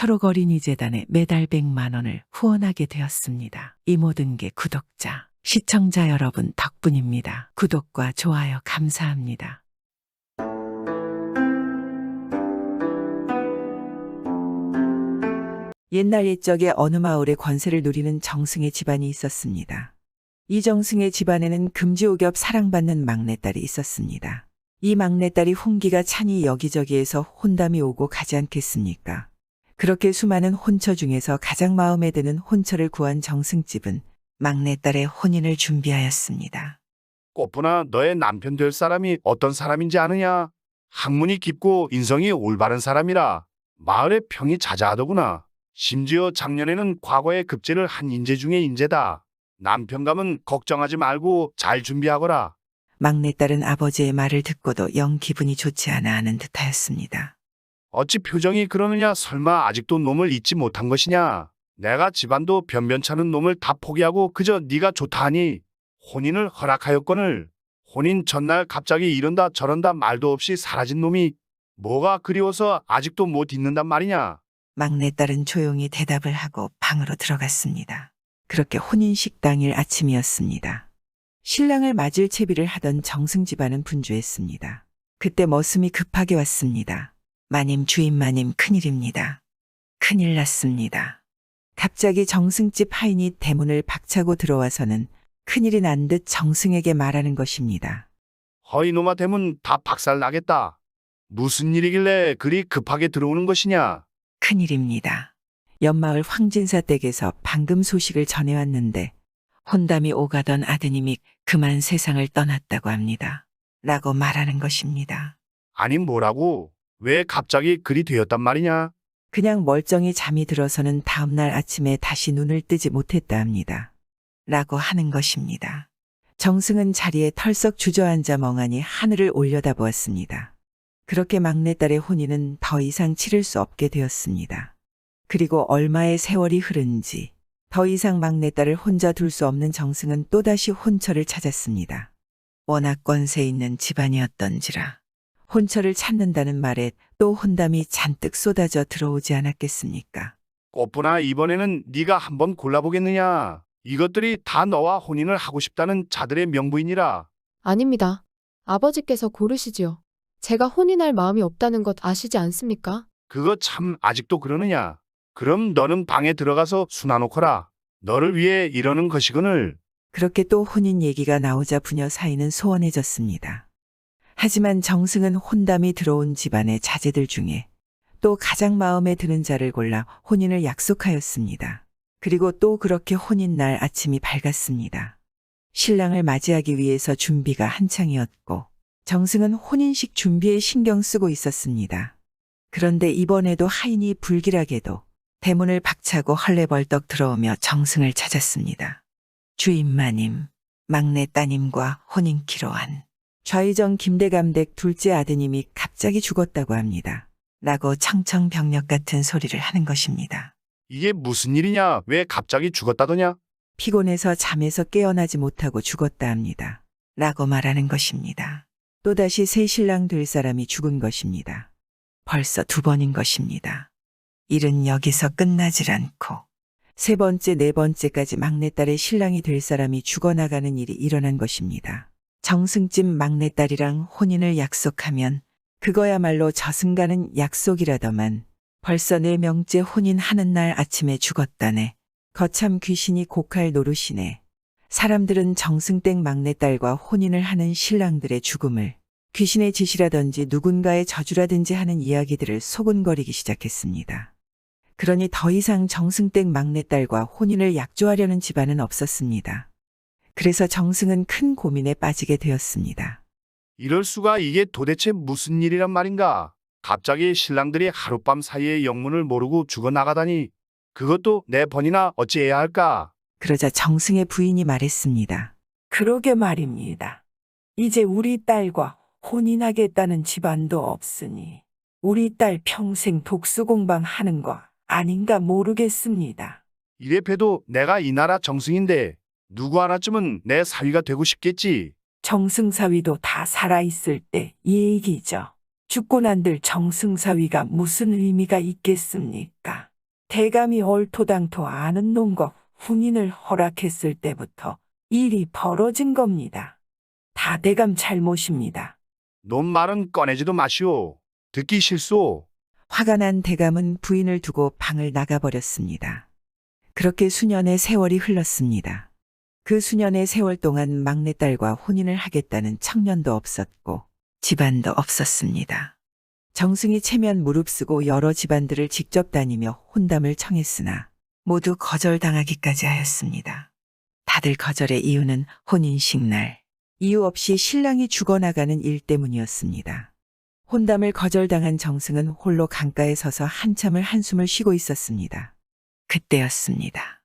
초록어린이재단에 매달 100만 원을 후원하게 되었습니다. 이 모든 게 구독자, 시청자 여러분 덕분입니다. 구독과 좋아요 감사합니다. 옛날 옛적에 어느 마을에 권세를 누리는 정승의 집안이 있었습니다. 이 정승의 집안에는 금지옥엽 사랑받는 막내딸이 있었습니다. 이 막내딸이 훈기가 차니 여기저기에서 혼담이 오고 가지 않겠습니까? 그렇게 수많은 혼처 중에서 가장 마음에 드는 혼처를 구한 정승집은 막내딸의 혼인을 준비하였습니다. 꽃분아, 너의 남편 될 사람이 어떤 사람인지 아느냐? 학문이 깊고 인성이 올바른 사람이라 마을의 평이 자자하더구나. 심지어 작년에는 과거에 급제를 한 인재 중에 인재다. 남편감은 걱정하지 말고 잘 준비하거라. 막내딸은 아버지의 말을 듣고도 영 기분이 좋지 않아 하는 듯하였습니다. 어찌 표정이 그러느냐? 설마 아직도 놈을 잊지 못한 것이냐? 내가 집안도 변변찮은 놈을 다 포기하고 그저 네가 좋다 하니 혼인을 허락하였거늘 혼인 전날 갑자기 이런다 저런다 말도 없이 사라진 놈이 뭐가 그리워서 아직도 못 잊는단 말이냐? 막내딸은 조용히 대답을 하고 방으로 들어갔습니다. 그렇게 혼인식 당일 아침이었습니다. 신랑을 맞을 채비를 하던 정승 집안은 분주했습니다. 그때 머슴이 급하게 왔습니다. 마님 주인 마님 큰일입니다. 큰일 났습니다. 갑자기 정승집 하인이 대문을 박차고 들어와서는 큰일이 난 듯 정승에게 말하는 것입니다. 허이놈아, 대문 다 박살나겠다. 무슨 일이길래 그리 급하게 들어오는 것이냐? 큰일입니다. 옆마을 황진사 댁에서 방금 소식을 전해왔는데 혼담이 오가던 아드님이 그만 세상을 떠났다고 합니다. 라고 말하는 것입니다. 아니 뭐라고? 왜 갑자기 그리 되었단 말이냐? 그냥 멀쩡히 잠이 들어서는 다음날 아침에 다시 눈을 뜨지 못했다 합니다. 라고 하는 것입니다. 정승은 자리에 털썩 주저앉아 멍하니 하늘을 올려다보았습니다. 그렇게 막내딸의 혼인은 더 이상 치를 수 없게 되었습니다. 그리고 얼마의 세월이 흐른지 더 이상 막내딸을 혼자 둘 수 없는 정승은 또다시 혼처를 찾았습니다. 워낙 권세 있는 집안이었던지라 혼처를 찾는다는 말에 또 혼담이 잔뜩 쏟아져 들어오지 않았겠습니까? 꽃분아, 이번에는 네가 한번 골라보겠느냐? 이것들이 다 너와 혼인을 하고 싶다는 자들의 명부이니라. 아닙니다. 아버지께서 고르시지요. 제가 혼인할 마음이 없다는 것 아시지 않습니까? 그거 참 아직도 그러느냐? 그럼 너는 방에 들어가서 수나놓거라. 너를 위해 이러는 것이거늘. 그렇게 또 혼인 얘기가 나오자 부녀 사이는 소원해졌습니다. 하지만 정승은 혼담이 들어온 집안의 자제들 중에 또 가장 마음에 드는 자를 골라 혼인을 약속하였습니다. 그리고 또 그렇게 혼인날 아침이 밝았습니다. 신랑을 맞이하기 위해서 준비가 한창이었고 정승은 혼인식 준비에 신경 쓰고 있었습니다. 그런데 이번에도 하인이 불길하게도 대문을 박차고 헐레벌떡 들어오며 정승을 찾았습니다. 주인 마님, 막내 따님과 혼인키로 한 좌의정 김대감댁 둘째 아드님이 갑자기 죽었다고 합니다. 라고 청청병력 같은 소리를 하는 것입니다. 이게 무슨 일이냐? 왜 갑자기 죽었다더냐? 피곤해서 잠에서 깨어나지 못하고 죽었다 합니다. 라고 말하는 것입니다. 또다시 새 신랑 될 사람이 죽은 것입니다. 벌써 2번인 것입니다. 일은 여기서 끝나질 않고 세 번째, 네 번째까지 막내딸의 신랑이 될 사람이 죽어나가는 일이 일어난 것입니다. 정승집 막내딸이랑 혼인을 약속하면 그거야말로 저승가는 약속이라더만 벌써 4명째 혼인하는 날 아침에 죽었다네. 거참 귀신이 곡할 노릇이네. 사람들은 정승댁 막내딸과 혼인을 하는 신랑들의 죽음을 귀신의 짓이라든지 누군가의 저주라든지 하는 이야기들을 소곤거리기 시작했습니다. 그러니 더 이상 정승댁 막내딸과 혼인을 약조하려는 집안은 없었습니다. 그래서 정승은 큰 고민에 빠지게 되었습니다. 이럴 수가, 이게 도대체 무슨 일이란 말인가? 갑자기 신랑들이 하룻밤 사이에 영문을 모르고 죽어나가다니 그것도 내 번이나 어찌해야 할까? 그러자 정승의 부인이 말했습니다. 그러게 말입니다. 이제 우리 딸과 혼인하겠다는 집안도 없으니 우리 딸 평생 독수공방 하는 거 아닌가 모르겠습니다. 이래 봬도 내가 이 나라 정승인데 누구 하나쯤은 내 사위가 되고 싶겠지. 정승사위도 다 살아있을 때 이 얘기죠. 죽고 난들 정승사위가 무슨 의미가 있겠습니까? 대감이 얼토당토 아는 놈과 혼인을 허락했을 때부터 일이 벌어진 겁니다. 다 대감 잘못입니다. 놈 말은 꺼내지도 마시오. 듣기 싫소. 화가 난 대감은 부인을 두고 방을 나가버렸습니다. 그렇게 수년의 세월이 흘렀습니다. 그 수년의 세월 동안 막내딸과 혼인을 하겠다는 청년도 없었고 집안도 없었습니다. 정승이 체면 무릅쓰고 여러 집안들을 직접 다니며 혼담을 청했으나 모두 거절당하기까지 하였습니다. 다들 거절의 이유는 혼인식 날 이유 없이 신랑이 죽어나가는 일 때문이었습니다. 혼담을 거절당한 정승은 홀로 강가에 서서 한참을 한숨을 쉬고 있었습니다. 그때였습니다.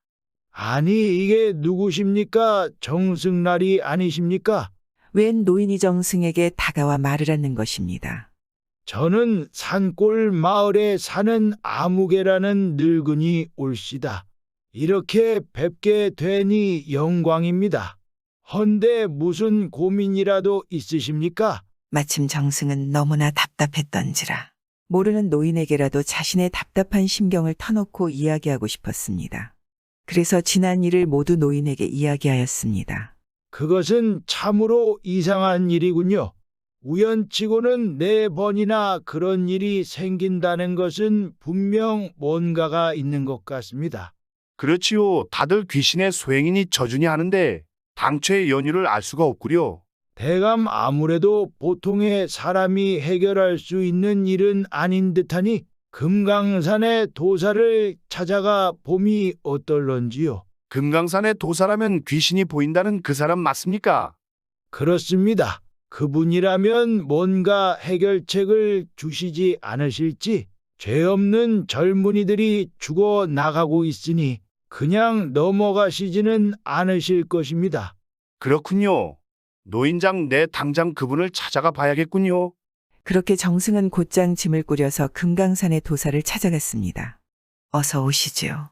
아니, 이게 누구십니까? 정승날이 아니십니까? 웬 노인이 정승에게 다가와 말을 하는 것입니다. 저는 산골 마을에 사는 아무개라는 늙은이 올시다. 이렇게 뵙게 되니 영광입니다. 헌데 무슨 고민이라도 있으십니까? 마침 정승은 너무나 답답했던지라 모르는 노인에게라도 자신의 답답한 심경을 터놓고 이야기하고 싶었습니다. 그래서 지난 일을 모두 노인에게 이야기하였습니다. 그것은 참으로 이상한 일이군요. 우연치고는 4번이나 그런 일이 생긴다는 것은 분명 뭔가가 있는 것 같습니다. 그렇지요. 다들 귀신의 소행이니 저주니 하는데 당초의 연유를 알 수가 없구려. 대감 아무래도 보통의 사람이 해결할 수 있는 일은 아닌 듯하니 금강산의 도사를 찾아가 봄이 어떨런지요. 금강산의 도사라면 귀신이 보인다는 그 사람 맞습니까? 그렇습니다. 그분이라면 뭔가 해결책을 주시지 않으실지. 죄 없는 젊은이들이 죽어 나가고 있으니 그냥 넘어가시지는 않으실 것입니다. 그렇군요. 노인장 내 당장 그분을 찾아가 봐야겠군요. 그렇게 정승은 곧장 짐을 꾸려서 금강산의 도사를 찾아갔습니다. 어서 오시지요.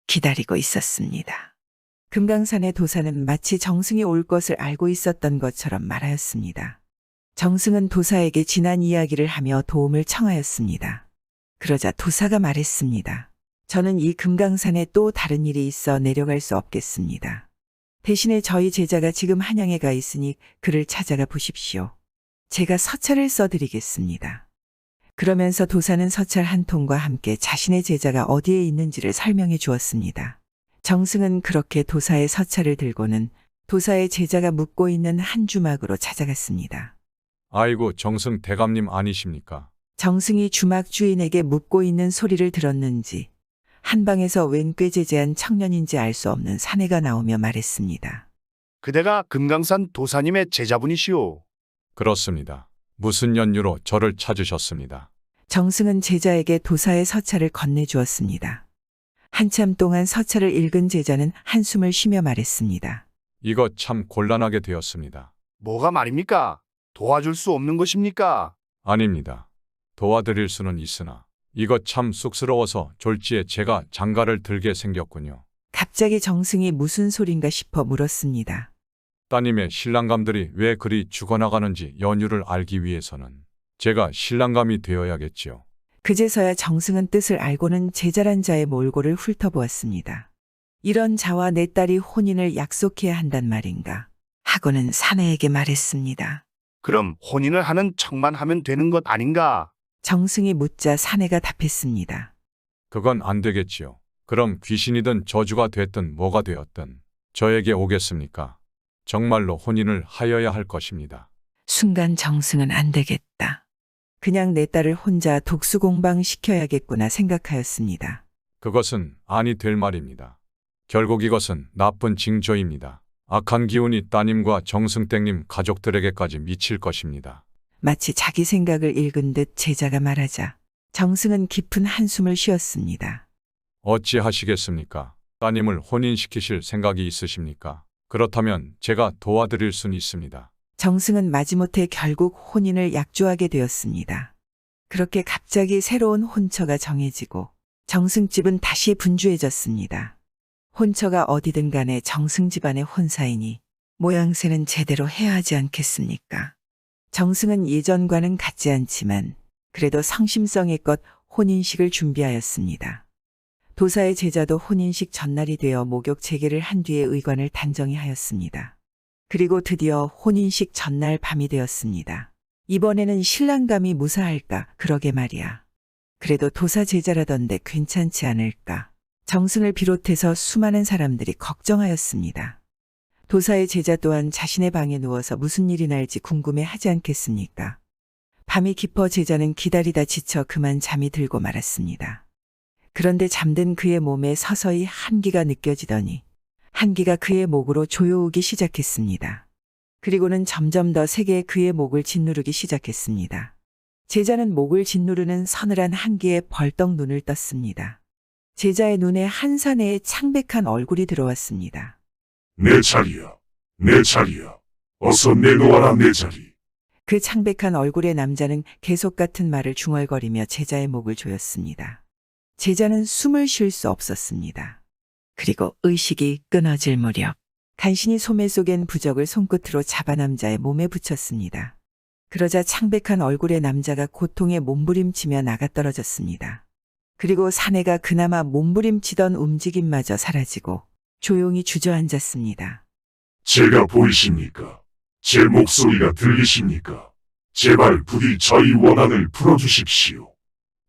기다리고 있었습니다. 금강산의 도사는 마치 정승이 올 것을 알고 있었던 것처럼 말하였습니다. 정승은 도사에게 지난 이야기를 하며 도움을 청하였습니다. 그러자 도사가 말했습니다. 저는 이 금강산에 또 다른 일이 있어 내려갈 수 없겠습니다. 대신에 저희 제자가 지금 한양에 가 있으니 그를 찾아가 보십시오. 제가 서찰을 써드리겠습니다. 그러면서 도사는 서찰 한 통과 함께 자신의 제자가 어디에 있는지를 설명해 주었습니다. 정승은 그렇게 도사의 서찰을 들고는 도사의 제자가 묵고 있는 한 주막으로 찾아갔습니다. 아이고, 정승 대감님 아니십니까? 정승이 주막 주인에게 묵고 있는 소리를 들었는지 한방에서 웬 꾀재재한 청년인지 알 수 없는 사내가 나오며 말했습니다. 그대가 금강산 도사님의 제자분이시오. 그렇습니다. 무슨 연유로 저를 찾으셨습니다. 정승은 제자에게 도사의 서찰을 건네주었습니다. 한참 동안 서찰을 읽은 제자는 한숨을 쉬며 말했습니다. 이거 참 곤란하게 되었습니다. 뭐가 말입니까? 도와줄 수 없는 것입니까? 아닙니다. 도와드릴 수는 있으나 이거 참 쑥스러워서 졸지에 제가 장가를 들게 생겼군요. 갑자기 정승이 무슨 소린가 싶어 물었습니다. 따님의 신랑감들이 왜 그리 죽어나가는지 연유를 알기 위해서는 제가 신랑감이 되어야겠지요. 그제서야 정승은 뜻을 알고는 제자란 자의 몰골을 훑어보았습니다. 이런 자와 내 딸이 혼인을 약속해야 한단 말인가 하고는 사내에게 말했습니다. 그럼 혼인을 하는 척만 하면 되는 것 아닌가? 정승이 묻자 사내가 답했습니다. 그건 안 되겠지요. 그럼 귀신이든 저주가 됐든 뭐가 되었든 저에게 오겠습니까? 정말로 혼인을 하여야 할 것입니다. 순간 정승은 안 되겠다. 그냥 내 딸을 혼자 독수공방 시켜야겠구나 생각하였습니다. 그것은 아니 될 말입니다. 결국 이것은 나쁜 징조입니다. 악한 기운이 따님과 정승땡님 가족들에게까지 미칠 것입니다. 마치 자기 생각을 읽은 듯 제자가 말하자 정승은 깊은 한숨을 쉬었습니다. 어찌 하시겠습니까? 따님을 혼인시키실 생각이 있으십니까? 그렇다면 제가 도와드릴 수는 있습니다. 정승은 마지못해 결국 혼인을 약조하게 되었습니다. 그렇게 갑자기 새로운 혼처가 정해지고 정승집은 다시 분주해졌습니다. 혼처가 어디든 간에 정승 집안의 혼사이니 모양새는 제대로 해야 하지 않겠습니까? 정승은 예전과는 같지 않지만 그래도 성심성의껏 혼인식을 준비하였습니다. 도사의 제자도 혼인식 전날이 되어 목욕 재개를 한 뒤에 의관을 단정히 하였습니다. 그리고 드디어 혼인식 전날 밤이 되었습니다. 이번에는 신랑감이 무사할까 그러게 말이야. 그래도 도사 제자라던데 괜찮지 않을까. 정승을 비롯해서 수많은 사람들이 걱정하였습니다. 도사의 제자 또한 자신의 방에 누워서 무슨 일이 날지 궁금해하지 않겠습니까? 밤이 깊어 제자는 기다리다 지쳐 그만 잠이 들고 말았습니다. 그런데 잠든 그의 몸에 서서히 한기가 느껴지더니 한기가 그의 목으로 조여오기 시작했습니다. 그리고는 점점 더 세게 그의 목을 짓누르기 시작했습니다. 제자는 목을 짓누르는 서늘한 한기에 벌떡 눈을 떴습니다. 제자의 눈에 한 사내의 창백한 얼굴이 들어왔습니다. 내 자리야, 내 자리야. 어서 내놓아라 내 자리. 그 창백한 얼굴의 남자는 계속 같은 말을 중얼거리며 제자의 목을 조였습니다. 제자는 숨을 쉴 수 없었습니다. 그리고 의식이 끊어질 무렵 간신히 소매 속엔 부적을 손끝으로 잡아 남자의 몸에 붙였습니다. 그러자 창백한 얼굴의 남자가 고통에 몸부림치며 나가떨어졌습니다. 그리고 사내가 그나마 몸부림치던 움직임마저 사라지고 조용히 주저앉았습니다. 제가 보이십니까? 제 목소리가 들리십니까? 제발 부디 저희 원한을 풀어주십시오.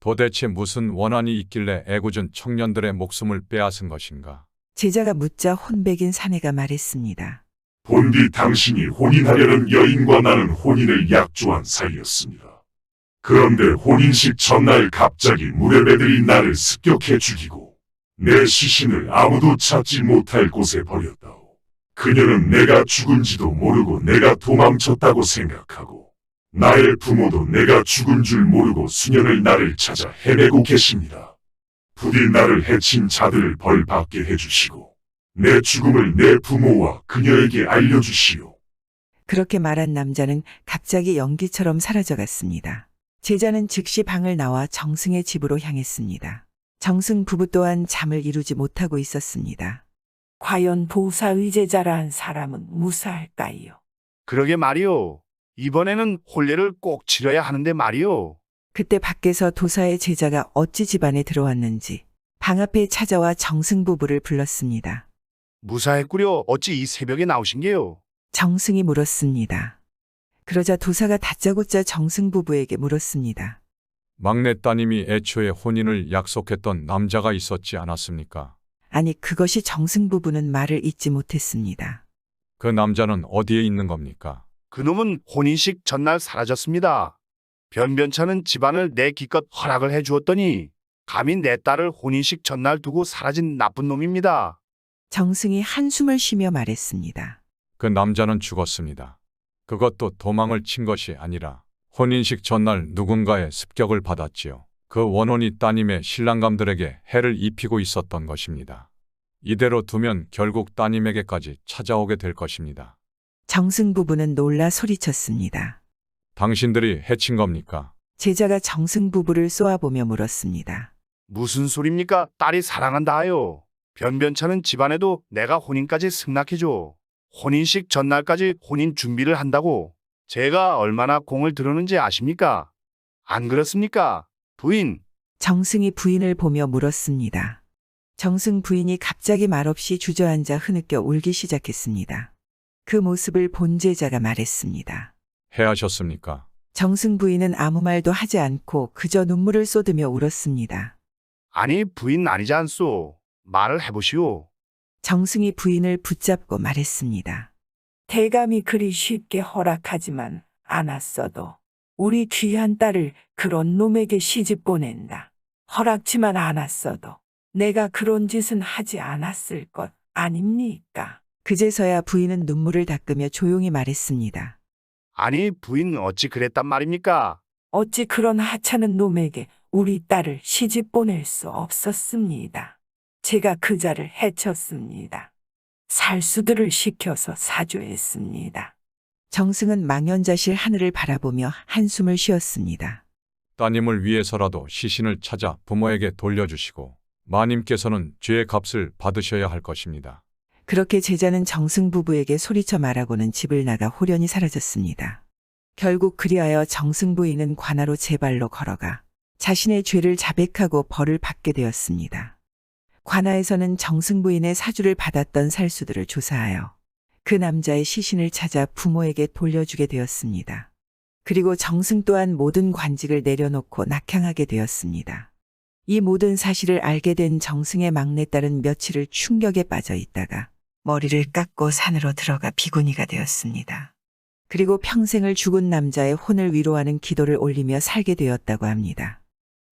도대체 무슨 원한이 있길래 애꿎은 청년들의 목숨을 빼앗은 것인가? 제자가 묻자 혼백인 사내가 말했습니다. 본디 당신이 혼인하려는 여인과 나는 혼인을 약조한 사이였습니다. 그런데 혼인식 전날 갑자기 무례배들이 나를 습격해 죽이고 내 시신을 아무도 찾지 못할 곳에 버렸다오. 그녀는 내가 죽은지도 모르고 내가 도망쳤다고 생각하고 나의 부모도 내가 죽은 줄 모르고 수년을 나를 찾아 헤매고 계십니다. 부디 나를 해친 자들을 벌 받게 해주시고 내 죽음을 내 부모와 그녀에게 알려주시오. 그렇게 말한 남자는 갑자기 연기처럼 사라져갔습니다. 제자는 즉시 방을 나와 정승의 집으로 향했습니다. 정승 부부 또한 잠을 이루지 못하고 있었습니다. 과연 보사의 제자란 사람은 무사할까요? 그러게 말이오. 이번에는 혼례를 꼭 치러야 하는데 말이오. 그때 밖에서 도사의 제자가 어찌 집안에 들어왔는지 방 앞에 찾아와 정승 부부를 불렀습니다. 무사했구려. 어찌 이 새벽에 나오신 게요? 정승이 물었습니다. 그러자 도사가 다짜고짜 정승 부부에게 물었습니다. 막내 따님이 애초에 혼인을 약속했던 남자가 있었지 않았습니까? 아니, 그것이 정승 부부는 말을 잇지 못했습니다. 그 남자는 어디에 있는 겁니까? 그놈은 혼인식 전날 사라졌습니다. 변변찮은 집안을 내 기껏 허락을 해주었더니 감히 내 딸을 혼인식 전날 두고 사라진 나쁜 놈입니다. 정승이 한숨을 쉬며 말했습니다. 그 남자는 죽었습니다. 그것도 도망을 친 것이 아니라 혼인식 전날 누군가의 습격을 받았지요. 그 원혼이 따님의 신랑감들에게 해를 입히고 있었던 것입니다. 이대로 두면 결국 따님에게까지 찾아오게 될 것입니다. 정승 부부는 놀라 소리쳤습니다. 당신들이 해친 겁니까? 제자가 정승 부부를 쏘아보며 물었습니다. 무슨 소립니까? 딸이 사랑한다 하요. 변변찮은 집안에도 내가 혼인까지 승낙해줘. 혼인식 전날까지 혼인 준비를 한다고 제가 얼마나 공을 들었는지 아십니까? 안 그렇습니까? 부인. 정승이 부인을 보며 물었습니다. 정승 부인이 갑자기 말없이 주저앉아 흐느껴 울기 시작했습니다. 그 모습을 본 제자가 말했습니다. 해하셨습니까? 정승 부인은 아무 말도 하지 않고 그저 눈물을 쏟으며 울었습니다. 아니 부인 아니지 않소. 말을 해보시오. 정승이 부인을 붙잡고 말했습니다. 대감이 그리 쉽게 허락하지만 않았어도 우리 귀한 딸을 그런 놈에게 시집 보낸다. 허락지만 않았어도 내가 그런 짓은 하지 않았을 것 아닙니까? 그제서야 부인은 눈물을 닦으며 조용히 말했습니다. 아니 부인 어찌 그랬단 말입니까? 어찌 그런 하찮은 놈에게 우리 딸을 시집 보낼 수 없었습니다. 제가 그자를 해쳤습니다. 살수들을 시켜서 사죄했습니다. 정승은 망연자실 하늘을 바라보며 한숨을 쉬었습니다. 따님을 위해서라도 시신을 찾아 부모에게 돌려주시고 마님께서는 죄의 값을 받으셔야 할 것입니다. 그렇게 제자는 정승 부부에게 소리쳐 말하고는 집을 나가 홀연히 사라졌습니다. 결국 그리하여 정승 부인은 관하로 제 발로 걸어가 자신의 죄를 자백하고 벌을 받게 되었습니다. 관아에서는 정승 부인의 사주를 받았던 살수들을 조사하여 그 남자의 시신을 찾아 부모에게 돌려주게 되었습니다. 그리고 정승 또한 모든 관직을 내려놓고 낙향하게 되었습니다. 이 모든 사실을 알게 된 정승의 막내딸은 며칠을 충격에 빠져 있다가 머리를 깎고 산으로 들어가 비구니가 되었습니다. 그리고 평생을 죽은 남자의 혼을 위로하는 기도를 올리며 살게 되었다고 합니다.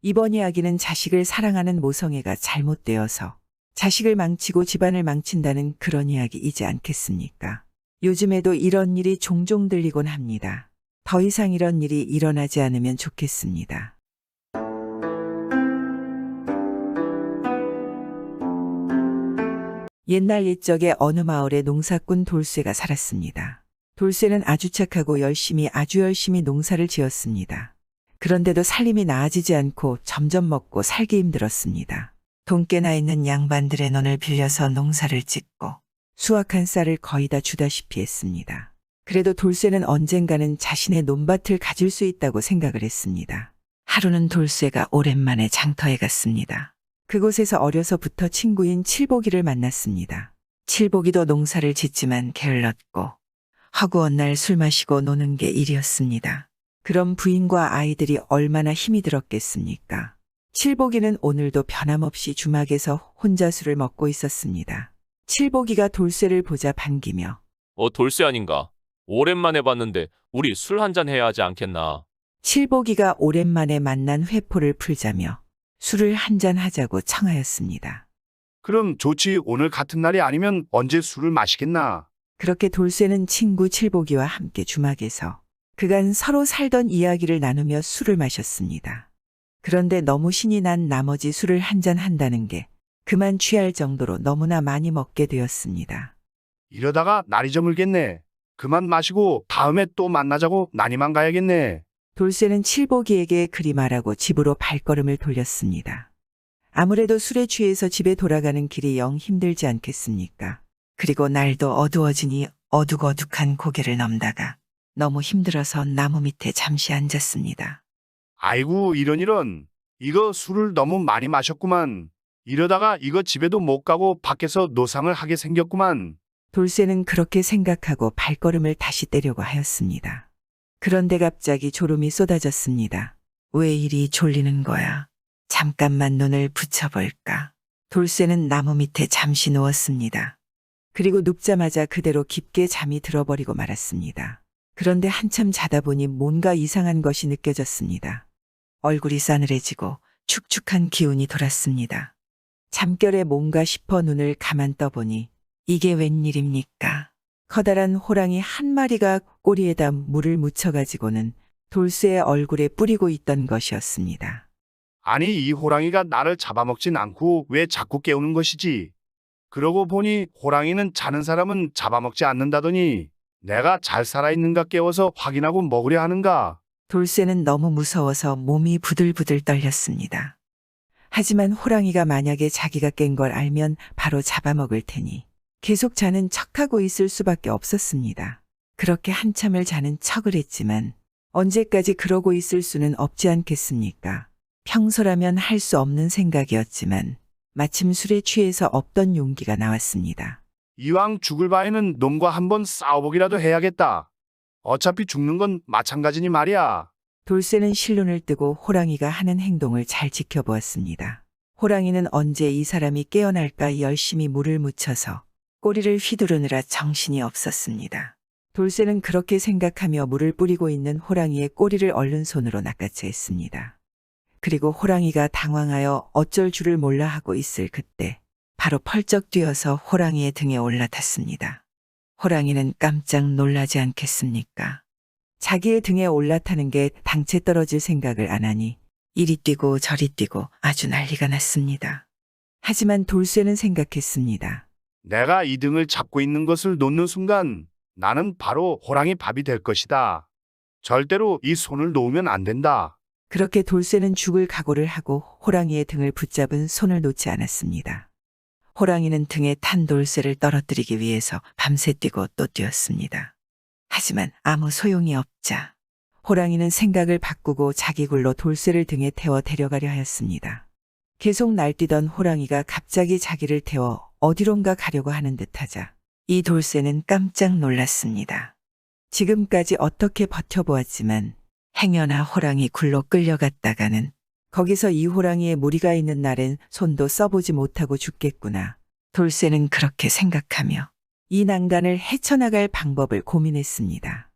이번 이야기는 자식을 사랑하는 모성애가 잘못되어서 자식을 망치고 집안을 망친다는 그런 이야기이지 않겠습니까? 요즘에도 이런 일이 종종 들리곤 합니다. 더 이상 이런 일이 일어나지 않으면 좋겠습니다. 옛날 옛적에 어느 마을에 농사꾼 돌쇠가 살았습니다. 돌쇠는 아주 착하고 아주 열심히 농사를 지었습니다. 그런데도 살림이 나아지지 않고 점점 먹고 살기 힘들었습니다. 돈깨나 있는 양반들의 논을 빌려서 농사를 짓고 수확한 쌀을 거의 다 주다시피 했습니다. 그래도 돌쇠는 언젠가는 자신의 논밭을 가질 수 있다고 생각을 했습니다. 하루는 돌쇠가 오랜만에 장터에 갔습니다. 그곳에서 어려서부터 친구인 칠복이를 만났습니다. 칠복이도 농사를 짓지만 게을렀고 허구한 날 술 마시고 노는 게 일이었습니다. 그럼 부인과 아이들이 얼마나 힘이 들었겠습니까? 칠복이는 오늘도 변함없이 주막에서 혼자 술을 먹고 있었습니다. 칠복이가 돌쇠를 보자 반기며 돌쇠 아닌가? 오랜만에 봤는데 우리 술 한잔 해야 하지 않겠나? 칠복이가 오랜만에 만난 회포를 풀자며 술을 한잔 하자고 청하였습니다. 그럼 좋지. 오늘 같은 날이 아니면 언제 술을 마시겠나? 그렇게 돌쇠는 친구 칠복이와 함께 주막에서 그간 서로 살던 이야기를 나누며 술을 마셨습니다. 그런데 너무 신이 난 나머지 술을 한잔 한다는 게 그만 취할 정도로 너무나 많이 먹게 되었습니다. 이러다가 날이 저물겠네. 그만 마시고 다음에 또 만나자고 난이만 가야겠네. 돌쇠는 칠복이에게 그리 말하고 집으로 발걸음을 돌렸습니다. 아무래도 술에 취해서 집에 돌아가는 길이 영 힘들지 않겠습니까? 그리고 날도 어두워지니 어둑어둑한 고개를 넘다가 너무 힘들어서 나무 밑에 잠시 앉았습니다. 아이고 이런. 이거 술을 너무 많이 마셨구만. 이러다가 이거 집에도 못 가고 밖에서 노상을 하게 생겼구만. 돌쇠는 그렇게 생각하고 발걸음을 다시 떼려고 하였습니다. 그런데 갑자기 졸음이 쏟아졌습니다. 왜 이리 졸리는 거야? 잠깐만 눈을 붙여볼까? 돌쇠는 나무 밑에 잠시 누웠습니다. 그리고 눕자마자 그대로 깊게 잠이 들어버리고 말았습니다. 그런데 한참 자다 보니 뭔가 이상한 것이 느껴졌습니다. 얼굴이 싸늘해지고 축축한 기운이 돌았습니다. 잠결에 뭔가 싶어 눈을 가만 떠보니 이게 웬일입니까? 커다란 호랑이 한 마리가 꼬리에다 물을 묻혀가지고는 돌쇠의 얼굴에 뿌리고 있던 것이었습니다. 아니 이 호랑이가 나를 잡아먹진 않고 왜 자꾸 깨우는 것이지? 그러고 보니 호랑이는 자는 사람은 잡아먹지 않는다더니 내가 잘 살아있는가 깨워서 확인하고 먹으려 하는가? 돌쇠는 너무 무서워서 몸이 부들부들 떨렸습니다. 하지만 호랑이가 만약에 자기가 깬 걸 알면 바로 잡아먹을 테니 계속 자는 척하고 있을 수밖에 없었습니다. 그렇게 한참을 자는 척을 했지만 언제까지 그러고 있을 수는 없지 않겠습니까? 평소라면 할 수 없는 생각이었지만 마침 술에 취해서 없던 용기가 나왔습니다. 이왕 죽을 바에는 놈과 한번 싸워보기라도 해야겠다. 어차피 죽는 건 마찬가지니 말이야. 돌쇠는 실눈을 뜨고 호랑이가 하는 행동을 잘 지켜보았습니다. 호랑이는 언제 이 사람이 깨어날까 열심히 물을 묻혀서 꼬리를 휘두르느라 정신이 없었습니다. 돌쇠는 그렇게 생각하며 물을 뿌리고 있는 호랑이의 꼬리를 얼른 손으로 낚아채 했습니다. 그리고 호랑이가 당황하여 어쩔 줄을 몰라 하고 있을 그때 바로 펄쩍 뛰어서 호랑이의 등에 올라탔습니다. 호랑이는 깜짝 놀라지 않겠습니까? 자기의 등에 올라타는 게 당체 떨어질 생각을 안 하니 이리 뛰고 저리 뛰고 아주 난리가 났습니다. 하지만 돌쇠는 생각했습니다. 내가 이 등을 잡고 있는 것을 놓는 순간 나는 바로 호랑이 밥이 될 것이다. 절대로 이 손을 놓으면 안 된다. 그렇게 돌쇠는 죽을 각오를 하고 호랑이의 등을 붙잡은 손을 놓지 않았습니다. 호랑이는 등에 탄 돌쇠를 떨어뜨리기 위해서 밤새 뛰고 또 뛰었습니다. 하지만 아무 소용이 없자 호랑이는 생각을 바꾸고 자기 굴로 돌쇠를 등에 태워 데려가려 하였습니다. 계속 날뛰던 호랑이가 갑자기 자기를 태워 어디론가 가려고 하는 듯하자 이 돌쇠는 깜짝 놀랐습니다. 지금까지 어떻게 버텨보았지만 행여나 호랑이 굴로 끌려갔다가는 거기서 이 호랑이의 무리가 있는 날엔 손도 써보지 못하고 죽겠구나. 돌쇠는 그렇게 생각하며 이 난간을 헤쳐나갈 방법을 고민했습니다.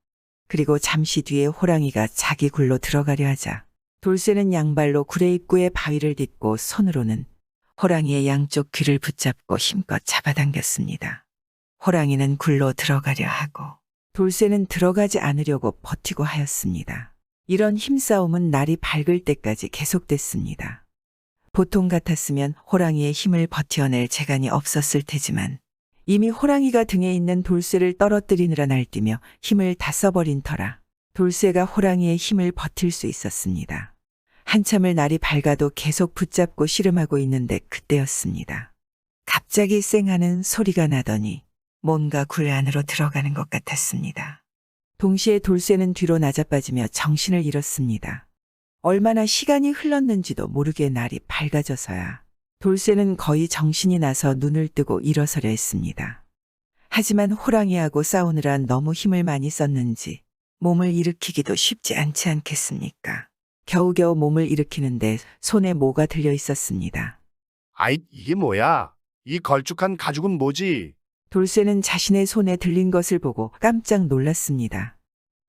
그리고 잠시 뒤에 호랑이가 자기 굴로 들어가려 하자 돌쇠는 양발로 굴의 입구에 바위를 딛고 손으로는 호랑이의 양쪽 귀를 붙잡고 힘껏 잡아당겼습니다. 호랑이는 굴로 들어가려 하고 돌쇠는 들어가지 않으려고 버티고 하였습니다. 이런 힘싸움은 날이 밝을 때까지 계속됐습니다. 보통 같았으면 호랑이의 힘을 버텨낼 재간이 없었을 테지만 이미 호랑이가 등에 있는 돌쇠를 떨어뜨리느라 날뛰며 힘을 다 써버린 터라 돌쇠가 호랑이의 힘을 버틸 수 있었습니다. 한참을 날이 밝아도 계속 붙잡고 씨름하고 있는데 그때였습니다. 갑자기 쌩하는 소리가 나더니 뭔가 굴 안으로 들어가는 것 같았습니다. 동시에 돌쇠는 뒤로 나자빠지며 정신을 잃었습니다. 얼마나 시간이 흘렀는지도 모르게 날이 밝아져서야 돌쇠는 거의 정신이 나서 눈을 뜨고 일어서려 했습니다. 하지만 호랑이하고 싸우느라 너무 힘을 많이 썼는지 몸을 일으키기도 쉽지 않지 않겠습니까? 겨우겨우 몸을 일으키는데 손에 뭐가 들려 있었습니다. 아이, 이게 뭐야? 이 걸쭉한 가죽은 뭐지? 돌쇠는 자신의 손에 들린 것을 보고 깜짝 놀랐습니다.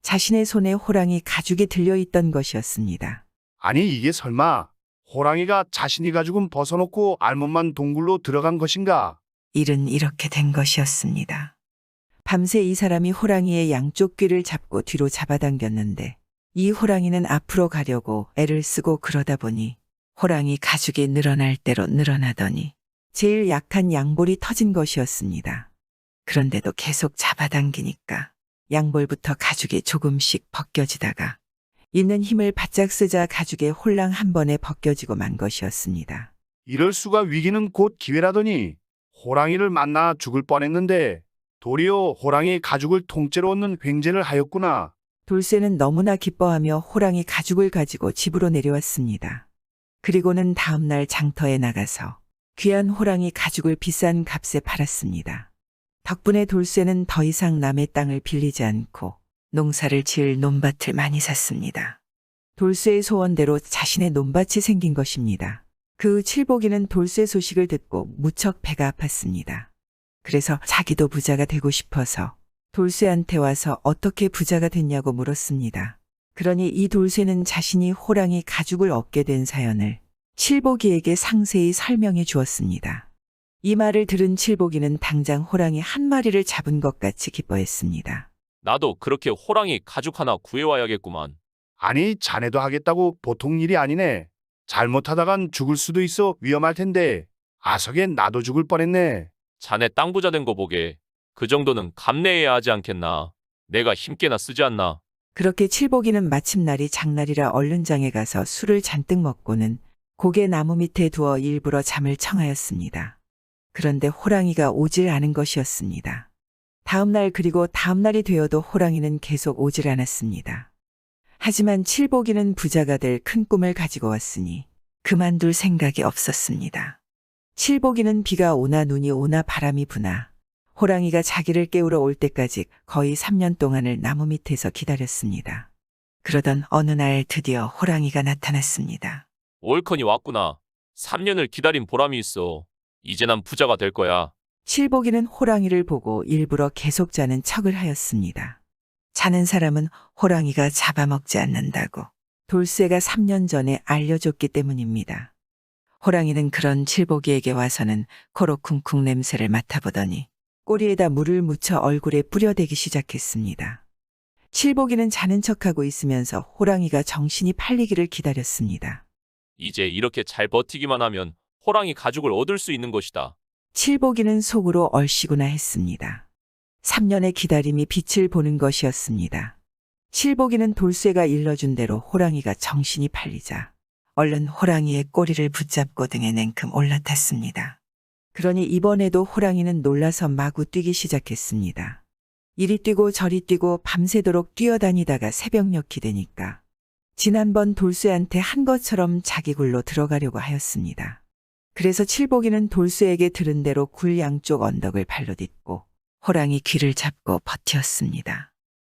자신의 손에 호랑이 가죽이 들려있던 것이었습니다. 아니, 이게 설마 호랑이가 자신이 가죽은 벗어놓고 알몸만 동굴로 들어간 것인가? 일은 이렇게 된 것이었습니다. 밤새 이 사람이 호랑이의 양쪽 귀를 잡고 뒤로 잡아당겼는데 이 호랑이는 앞으로 가려고 애를 쓰고 그러다 보니 호랑이 가죽이 늘어날 대로 늘어나더니 제일 약한 양볼이 터진 것이었습니다. 그런데도 계속 잡아당기니까 양볼부터 가죽이 조금씩 벗겨지다가 있는 힘을 바짝 쓰자 가죽에 홀랑 한 번에 벗겨지고 만 것이었습니다. 이럴 수가, 위기는 곧 기회라더니 호랑이를 만나 죽을 뻔했는데 도리어 호랑이 가죽을 통째로 얻는 횡재를 하였구나. 돌쇠는 너무나 기뻐하며 호랑이 가죽을 가지고 집으로 내려왔습니다. 그리고는 다음날 장터에 나가서 귀한 호랑이 가죽을 비싼 값에 팔았습니다. 덕분에 돌쇠는 더 이상 남의 땅을 빌리지 않고 농사를 지을 논밭을 많이 샀습니다. 돌쇠의 소원대로 자신의 논밭이 생긴 것입니다. 그 칠복이는 돌쇠 소식을 듣고 무척 배가 아팠습니다. 그래서 자기도 부자가 되고 싶어서 돌쇠한테 와서 어떻게 부자가 됐냐고 물었습니다. 그러니 이 돌쇠는 자신이 호랑이 가죽을 얻게 된 사연을 칠복이에게 상세히 설명해 주었습니다. 이 말을 들은 칠복이는 당장 호랑이 한 마리를 잡은 것 같이 기뻐했습니다. 나도 그렇게 호랑이 가죽 하나 구해와야겠구만. 아니, 자네도 하겠다고 보통 일이 아니네. 잘못하다간 죽을 수도 있어 위험할 텐데. 아석에 나도 죽을 뻔했네. 자네 땅 부자 된 거 보게. 그 정도는 감내해야 하지 않겠나. 내가 힘께나 쓰지 않나. 그렇게 칠복이는 마침 날이 장날이라 얼른 장에 가서 술을 잔뜩 먹고는 고개 나무 밑에 두어 일부러 잠을 청하였습니다. 그런데 호랑이가 오질 않은 것이었습니다. 다음날 그리고 다음날이 되어도 호랑이는 계속 오질 않았습니다. 하지만 칠복이는 부자가 될 큰 꿈을 가지고 왔으니 그만둘 생각이 없었습니다. 칠복이는 비가 오나 눈이 오나 바람이 부나 호랑이가 자기를 깨우러 올 때까지 거의 3년 동안을 나무 밑에서 기다렸습니다. 그러던 어느 날 드디어 호랑이가 나타났습니다. 올컨이 왔구나. 3년을 기다린 보람이 있어. 이제 난 부자가 될 거야. 칠복이는 호랑이를 보고 일부러 계속 자는 척을 하였습니다. 자는 사람은 호랑이가 잡아먹지 않는다고 돌쇠가 3년 전에 알려줬기 때문입니다. 호랑이는 그런 칠복이에게 와서는 코로 쿵쿵 냄새를 맡아보더니 꼬리에다 물을 묻혀 얼굴에 뿌려대기 시작했습니다. 칠복이는 자는 척하고 있으면서 호랑이가 정신이 팔리기를 기다렸습니다. 이제 이렇게 잘 버티기만 하면 호랑이 가죽을 얻을 수 있는 것이다. 칠복이는 속으로 얼씨구나 했습니다. 3년의 기다림이 빛을 보는 것이었습니다. 칠복이는 돌쇠가 일러준 대로 호랑이가 정신이 팔리자 얼른 호랑이의 꼬리를 붙잡고 등에 냉큼 올라탔습니다. 그러니 이번에도 호랑이는 놀라서 마구 뛰기 시작했습니다. 이리 뛰고 저리 뛰고 밤새도록 뛰어다니다가 새벽녘이 되니까 지난번 돌쇠한테 한 것처럼 자기 굴로 들어가려고 하였습니다. 그래서 칠복이는 돌쇠에게 들은 대로 굴 양쪽 언덕을 발로 딛고 호랑이 귀를 잡고 버티었습니다.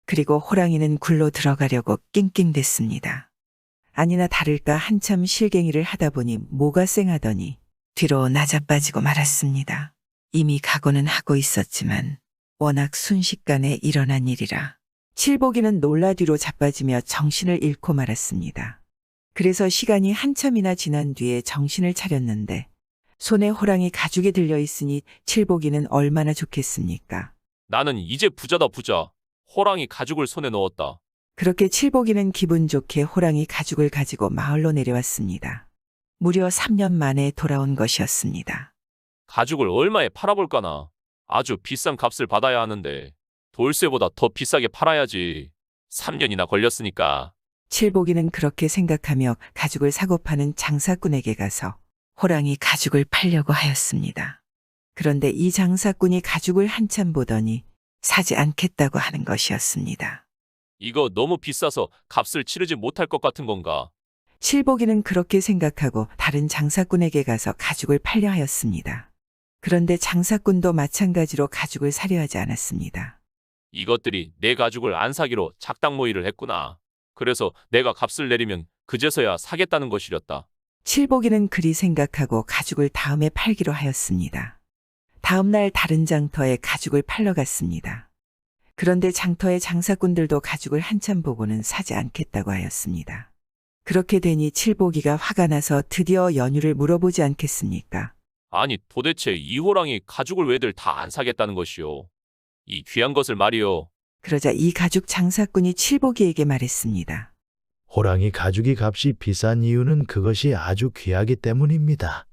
그리고 호랑이는 굴로 들어가려고 낑낑댔습니다. 아니나 다를까 한참 실갱이를 하다 보니 모가 쌩하더니 뒤로 나자빠지고 말았습니다. 이미 각오는 하고 있었지만 워낙 순식간에 일어난 일이라 칠복이는 놀라 뒤로 자빠지며 정신을 잃고 말았습니다. 그래서 시간이 한참이나 지난 뒤에 정신을 차렸는데 손에 호랑이 가죽이 들려 있으니 칠복이는 얼마나 좋겠습니까? 나는 이제 부자다 부자. 호랑이 가죽을 손에 넣었다. 그렇게 칠복이는 기분 좋게 호랑이 가죽을 가지고 마을로 내려왔습니다. 무려 3년 만에 돌아온 것이었습니다. 가죽을 얼마에 팔아볼까나. 아주 비싼 값을 받아야 하는데 돌쇠보다 더 비싸게 팔아야지. 3년이나 걸렸으니까. 칠복이는 그렇게 생각하며 가죽을 사고 파는 장사꾼에게 가서 호랑이 가죽을 팔려고 하였습니다. 그런데 이 장사꾼이 가죽을 한참 보더니 사지 않겠다고 하는 것이었습니다. 이거 너무 비싸서 값을 치르지 못할 것 같은 건가? 칠복이는 그렇게 생각하고 다른 장사꾼에게 가서 가죽을 팔려 하였습니다. 그런데 장사꾼도 마찬가지로 가죽을 사려 하지 않았습니다. 이것들이 내 가죽을 안 사기로 작당 모의를 했구나. 그래서 내가 값을 내리면 그제서야 사겠다는 것이렸다. 칠복이는 그리 생각하고 가죽을 다음에 팔기로 하였습니다. 다음 날 다른 장터에 가죽을 팔러 갔습니다. 그런데 장터의 장사꾼들도 가죽을 한참 보고는 사지 않겠다고 하였습니다. 그렇게 되니 칠복이가 화가 나서 드디어 연유를 물어보지 않겠습니까? 아니 도대체 이 호랑이 가죽을 왜들 다 안 사겠다는 것이오. 이 귀한 것을 말이오. 그러자 이 가죽 장사꾼이 칠복이에게 말했습니다. 호랑이 가죽이 값이 비싼 이유는 그것이 아주 귀하기 때문입니다.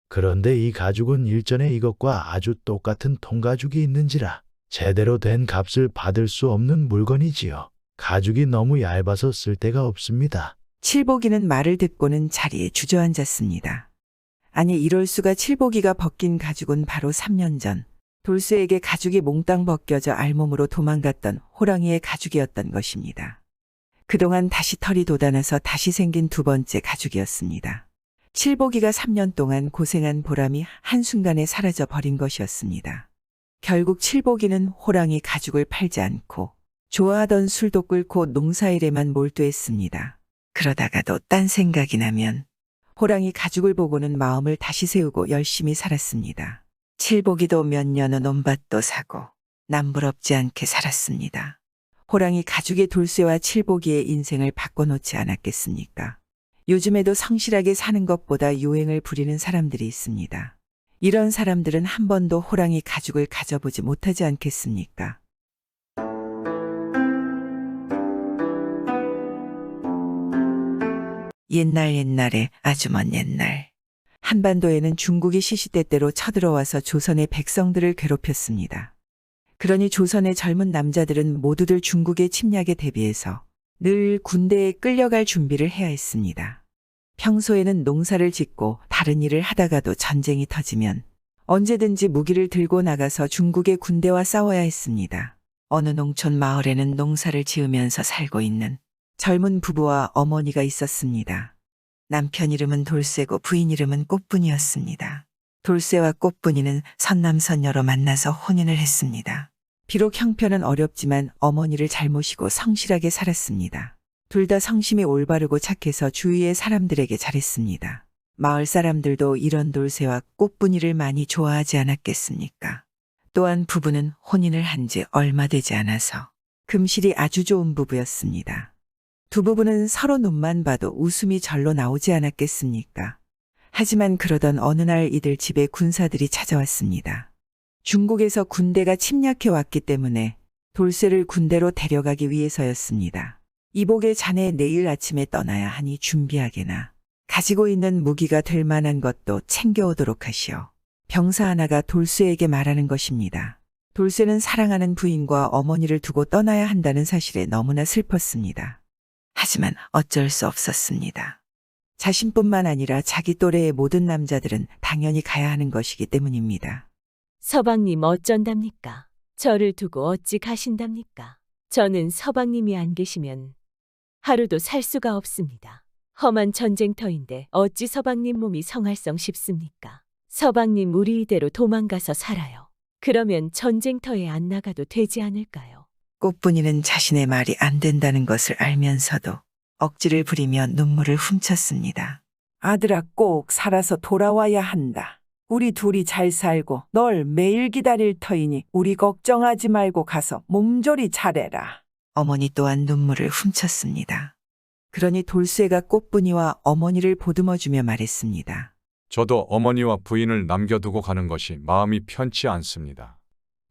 그런데 이 가죽은 일전에 이것과 아주 똑같은 통가죽이 있는지라 제대로 된 값을 받을 수 없는 물건이지요. 가죽이 너무 얇아서 쓸 데가 없습니다. 칠복이는 말을 듣고는 자리에 주저앉았습니다. 아니 이럴 수가. 칠복이가 벗긴 가죽은 바로 3년 전 돌쇠에게 가죽이 몽땅 벗겨져 알몸으로 도망갔던 호랑이의 가죽이었던 것입니다. 그동안 다시 털이 돋아나서 다시 생긴 두 번째 가죽이었습니다. 칠복이가 3년 동안 고생한 보람이 한순간에 사라져 버린 것이었습니다. 결국 칠복이는 호랑이 가죽을 팔지 않고 좋아하던 술도 끓고 농사일에만 몰두했습니다. 그러다가도 딴 생각이 나면 호랑이 가죽을 보고는 마음을 다시 세우고 열심히 살았습니다. 칠복이도 몇 년은 논밭도 사고 남부럽지 않게 살았습니다. 호랑이 가죽의 돌쇠와 칠복이의 인생을 바꿔놓지 않았겠습니까? 요즘에도 성실하게 사는 것보다 요행을 부리는 사람들이 있습니다. 이런 사람들은 한 번도 호랑이 가죽을 가져보지 못하지 않겠습니까? 옛날에 아주 먼 옛날 한반도에는 중국이 시시때때로 쳐들어와서 조선의 백성들을 괴롭혔습니다. 그러니 조선의 젊은 남자들은 모두들 중국의 침략에 대비해서 늘 군대에 끌려갈 준비를 해야 했습니다. 평소에는 농사를 짓고 다른 일을 하다가도 전쟁이 터지면 언제든지 무기를 들고 나가서 중국의 군대와 싸워야 했습니다. 어느 농촌 마을에는 농사를 지으면서 살고 있는 젊은 부부와 어머니가 있었습니다. 남편 이름은 돌쇠고 부인 이름은 꽃분이었습니다. 돌쇠와 꽃분이는 선남선녀로 만나서 혼인을 했습니다. 비록 형편은 어렵지만 어머니를 잘 모시고 성실하게 살았습니다. 둘 다 성심이 올바르고 착해서 주위의 사람들에게 잘했습니다. 마을 사람들도 이런 돌쇠와 꽃분이를 많이 좋아하지 않았겠습니까? 또한 부부는 혼인을 한 지 얼마 되지 않아서 금실이 아주 좋은 부부였습니다. 두 부부는 서로 눈만 봐도 웃음이 절로 나오지 않았겠습니까? 하지만 그러던 어느 날 이들 집에 군사들이 찾아왔습니다. 중국에서 군대가 침략해 왔기 때문에 돌쇠를 군대로 데려가기 위해서였습니다. 이복의 자네 내일 아침에 떠나야 하니 준비하게나 가지고 있는 무기가 될 만한 것도 챙겨오도록 하시오. 병사 하나가 돌쇠에게 말하는 것입니다. 돌쇠는 사랑하는 부인과 어머니를 두고 떠나야 한다는 사실에 너무나 슬펐습니다. 하지만 어쩔 수 없었습니다. 자신뿐만 아니라 자기 또래의 모든 남자들은 당연히 가야 하는 것이기 때문입니다. 서방님 어쩐답니까? 저를 두고 어찌 가신답니까? 저는 서방님이 안 계시면 하루도 살 수가 없습니다. 험한 전쟁터인데 어찌 서방님 몸이 성할성 싶습니까? 서방님 우리 이대로 도망가서 살아요. 그러면 전쟁터에 안 나가도 되지 않을까요? 꽃분이는 자신의 말이 안 된다는 것을 알면서도 억지를 부리며 눈물을 훔쳤습니다. 아들아, 꼭 살아서 돌아와야 한다. 우리 둘이 잘 살고 널 매일 기다릴 터이니 우리 걱정하지 말고 가서 몸조리 잘해라. 어머니 또한 눈물을 훔쳤습니다. 그러니 돌쇠가 꽃분이와 어머니를 보듬어주며 말했습니다. 저도 어머니와 부인을 남겨두고 가는 것이 마음이 편치 않습니다.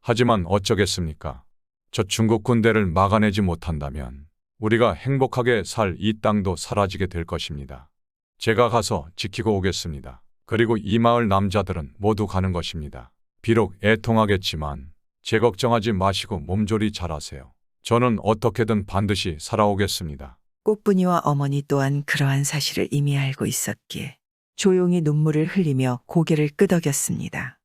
하지만 어쩌겠습니까? 저 중국 군대를 막아내지 못한다면 우리가 행복하게 살 이 땅도 사라지게 될 것입니다. 제가 가서 지키고 오겠습니다. 그리고 이 마을 남자들은 모두 가는 것입니다. 비록 애통하겠지만 제 걱정하지 마시고 몸조리 잘하세요. 저는 어떻게든 반드시 살아오겠습니다. 꽃분이와 어머니 또한 그러한 사실을 이미 알고 있었기에 조용히 눈물을 흘리며 고개를 끄덕였습니다.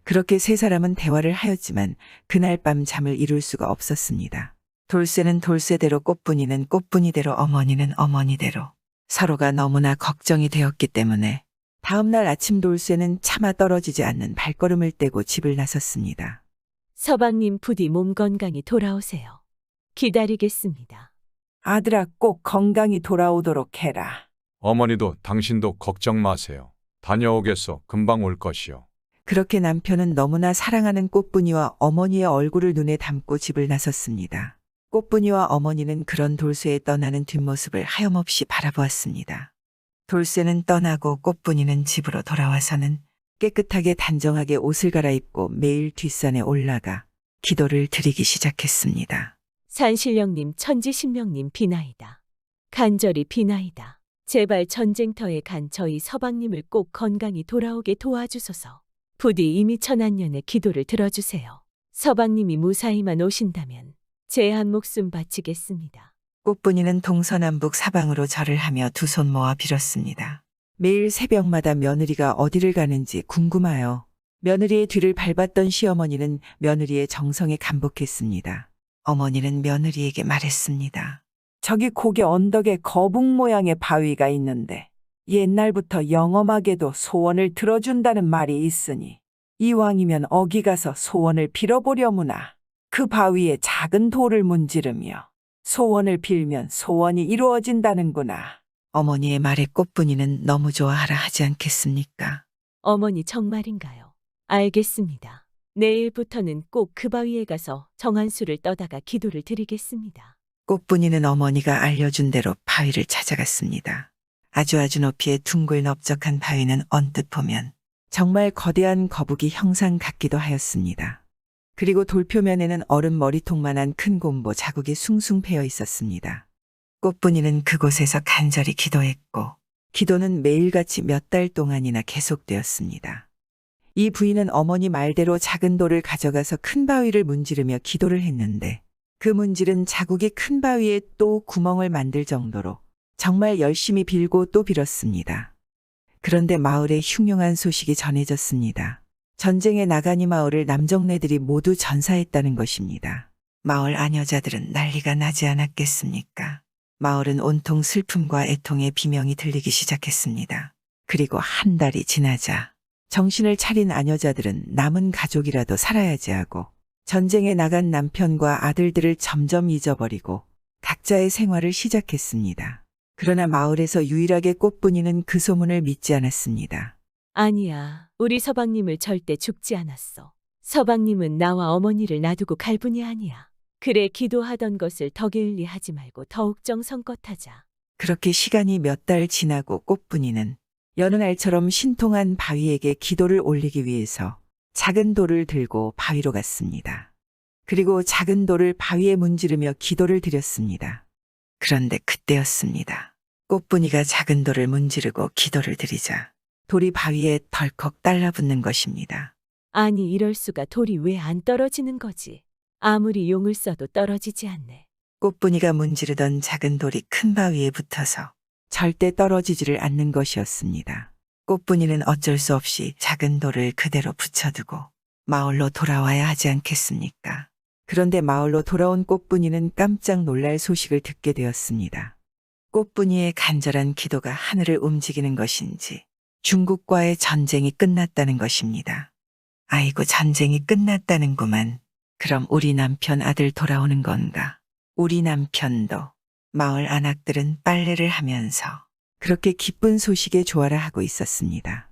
그렇게 세 사람은 대화를 하였지만 그날 밤 잠을 이룰 수가 없었습니다. 돌쇠는 돌쇠대로, 꽃분이는 꽃분이대로, 어머니는 어머니대로 서로가 너무나 걱정이 되었기 때문에 다음날 아침 돌쇠는 차마 떨어지지 않는 발걸음을 떼고 집을 나섰습니다. 서방님 부디 몸 건강히 돌아오세요. 기다리겠습니다. 아들아, 꼭 건강히 돌아오도록 해라. 어머니도 당신도 걱정 마세요. 다녀오겠소. 금방 올 것이요. 그렇게 남편은 너무나 사랑하는 꽃분이와 어머니의 얼굴을 눈에 담고 집을 나섰습니다. 꽃분이와 어머니는 그런 돌쇠의 떠나는 뒷모습을 하염없이 바라보았습니다. 돌쇠는 떠나고 꽃분이는 집으로 돌아와서는 깨끗하게 단정하게 옷을 갈아입고 매일 뒷산에 올라가 기도를 드리기 시작했습니다. 산신령님, 천지신명님 비나이다. 간절히 비나이다. 제발 전쟁터에 간 저희 서방님을 꼭 건강히 돌아오게 도와주소서. 부디 이미 천안년의 기도를 들어주세요. 서방님이 무사히만 오신다면 제 한 목숨 바치겠습니다. 꽃분이는 동서남북 사방으로 절을 하며 두 손 모아 빌었습니다. 매일 새벽마다 며느리가 어디를 가는지 궁금하여 며느리의 뒤를 밟았던 시어머니는 며느리의 정성에 감복했습니다. 어머니는 며느리에게 말했습니다. 저기 고개 언덕에 거북 모양의 바위가 있는데 옛날부터 영험하게도 소원을 들어준다는 말이 있으니 이왕이면 어기 가서 소원을 빌어보려무나. 그 바위에 작은 돌을 문지르며 소원을 빌면 소원이 이루어진다는구나. 어머니의 말에 꽃분이는 너무 좋아하라 하지 않겠습니까? 어머니 정말인가요? 알겠습니다. 내일부터는 꼭 그 바위에 가서 정한수를 떠다가 기도를 드리겠습니다. 꽃분이는 어머니가 알려준 대로 바위를 찾아갔습니다. 아주 높이의 둥글 넓적한 바위는 언뜻 보면 정말 거대한 거북이 형상 같기도 하였습니다. 그리고 돌표면에는 얼음 머리통만한 큰 곰보 자국이 숭숭 패여 있었습니다. 꽃분이는 그곳에서 간절히 기도했고 기도는 매일같이 몇 달 동안이나 계속되었습니다. 이 부인은 어머니 말대로 작은 돌을 가져가서 큰 바위를 문지르며 기도를 했는데 그 문지른 자국이 큰 바위에 또 구멍을 만들 정도로 정말 열심히 빌고 또 빌었습니다. 그런데 마을에 흉흉한 소식이 전해졌습니다. 전쟁에 나간 이 마을을 남정네들이 모두 전사했다는 것입니다. 마을 아녀자들은 난리가 나지 않았겠습니까? 마을은 온통 슬픔과 애통의 비명이 들리기 시작했습니다. 그리고 한 달이 지나자 정신을 차린 아녀자들은 남은 가족이라도 살아야지 하고 전쟁에 나간 남편과 아들들을 점점 잊어버리고 각자의 생활을 시작했습니다. 그러나 마을에서 유일하게 꽃분이는 그 소문을 믿지 않았습니다. 아니야, 우리 서방님을 절대 죽지 않았어. 서방님은 나와 어머니를 놔두고 갈 분이 아니야. 그래, 기도하던 것을 더 게을리 하지 말고 더욱 정성껏 하자. 그렇게 시간이 몇 달 지나고 꽃분이는 여느 날처럼 신통한 바위에게 기도를 올리기 위해서 작은 돌을 들고 바위로 갔습니다. 그리고 작은 돌을 바위에 문지르며 기도를 드렸습니다. 그런데 그때였습니다. 꽃분이가 작은 돌을 문지르고 기도를 드리자 돌이 바위에 덜컥 달라붙는 것입니다. 아니, 이럴 수가. 돌이 왜 안 떨어지는 거지? 아무리 용을 써도 떨어지지 않네. 꽃분이가 문지르던 작은 돌이 큰 바위에 붙어서 절대 떨어지지를 않는 것이었습니다. 꽃분이는 어쩔 수 없이 작은 돌을 그대로 붙여두고 마을로 돌아와야 하지 않겠습니까? 그런데 마을로 돌아온 꽃분이는 깜짝 놀랄 소식을 듣게 되었습니다. 꽃분이의 간절한 기도가 하늘을 움직이는 것인지 중국과의 전쟁이 끝났다는 것입니다. 아이고, 전쟁이 끝났다는구만. 그럼 우리 남편 아들 돌아오는 건가? 우리 남편도. 마을 안악들은 빨래를 하면서 그렇게 기쁜 소식에 조아라 하고 있었습니다.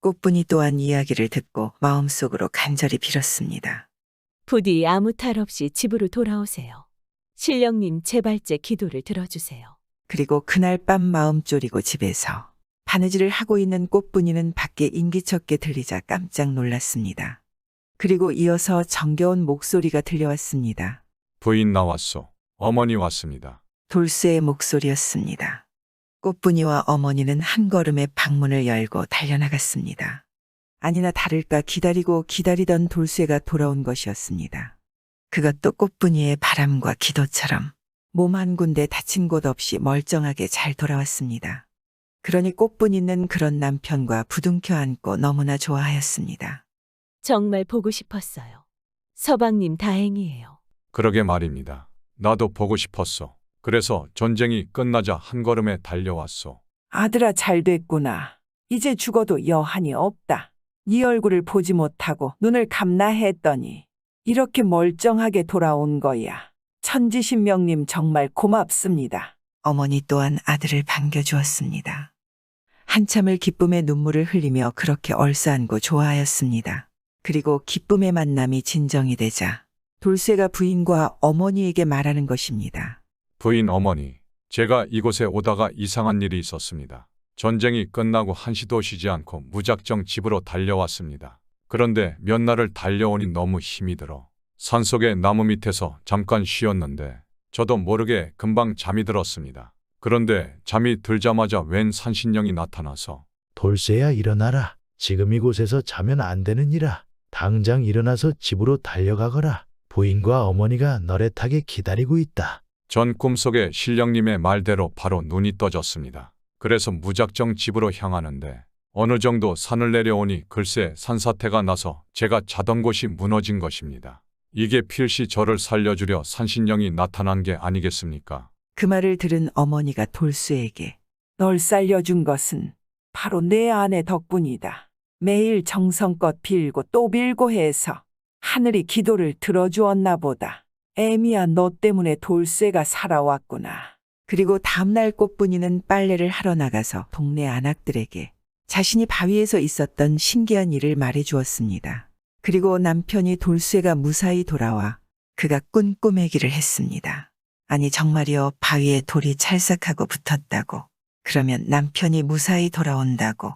꽃분이 또한 이야기를 듣고 마음속으로 간절히 빌었습니다. 부디 아무 탈 없이 집으로 돌아오세요. 신령님 제발제 기도를 들어주세요. 그리고 그날 밤 마음 졸이고 집에서 바느질을 하고 있는 꽃분이는 밖에 인기척게 들리자 깜짝 놀랐습니다. 그리고 이어서 정겨운 목소리가 들려왔습니다. 부인 나왔소. 어머니 왔습니다. 돌쇠의 목소리였습니다. 꽃분이와 어머니는 한 걸음에 방문을 열고 달려나갔습니다. 아니나 다를까 기다리고 기다리던 돌쇠가 돌아온 것이었습니다. 그것도 꽃분이의 바람과 기도처럼 몸 한 군데 다친 곳 없이 멀쩡하게 잘 돌아왔습니다. 그러니 꽃분이는 그런 남편과 부둥켜 안고 너무나 좋아하였습니다. 정말 보고 싶었어요. 서방님 다행이에요. 그러게 말입니다. 나도 보고 싶었소. 그래서 전쟁이 끝나자 한 걸음에 달려왔소. 아들아, 잘 됐구나. 이제 죽어도 여한이 없다. 네 얼굴을 보지 못하고 눈을 감나 했더니 이렇게 멀쩡하게 돌아온 거야. 천지신명님 정말 고맙습니다. 어머니 또한 아들을 반겨주었습니다. 한참을 기쁨의 눈물을 흘리며 그렇게 얼싸안고 좋아하였습니다. 그리고 기쁨의 만남이 진정이 되자 돌쇠가 부인과 어머니에게 말하는 것입니다. 부인 어머니, 제가 이곳에 오다가 이상한 일이 있었습니다. 전쟁이 끝나고 한시도 쉬지 않고 무작정 집으로 달려왔습니다. 그런데 몇 날을 달려오니 너무 힘이 들어 산속의 나무 밑에서 잠깐 쉬었는데 저도 모르게 금방 잠이 들었습니다. 그런데 잠이 들자마자 웬 산신령이 나타나서 돌쇠야, 일어나라. 지금 이곳에서 자면 안 되느니라. 당장 일어나서 집으로 달려가거라. 부인과 어머니가 너를 타게 기다리고 있다. 전 꿈속에 신령님의 말대로 바로 눈이 떠졌습니다. 그래서 무작정 집으로 향하는데 어느 정도 산을 내려오니 글쎄 산사태가 나서 제가 자던 곳이 무너진 것입니다. 이게 필시 저를 살려주려 산신령이 나타난 게 아니겠습니까? 그 말을 들은 어머니가 돌쇠에게 널 살려준 것은 바로 내 아내 덕분이다. 매일 정성껏 빌고 또 빌고 해서 하늘이 기도를 들어주었나 보다. 애미야, 너 때문에 돌쇠가 살아왔구나. 그리고 다음날 꽃분이는 빨래를 하러 나가서 동네 안악들에게 자신이 바위에서 있었던 신기한 일을 말해 주었습니다. 그리고 남편이 돌쇠가 무사히 돌아와 그가 꾼 꿈에기를 했습니다. 아니 정말이요, 바위에 돌이 찰싹하고 붙었다고. 그러면 남편이 무사히 돌아온다고.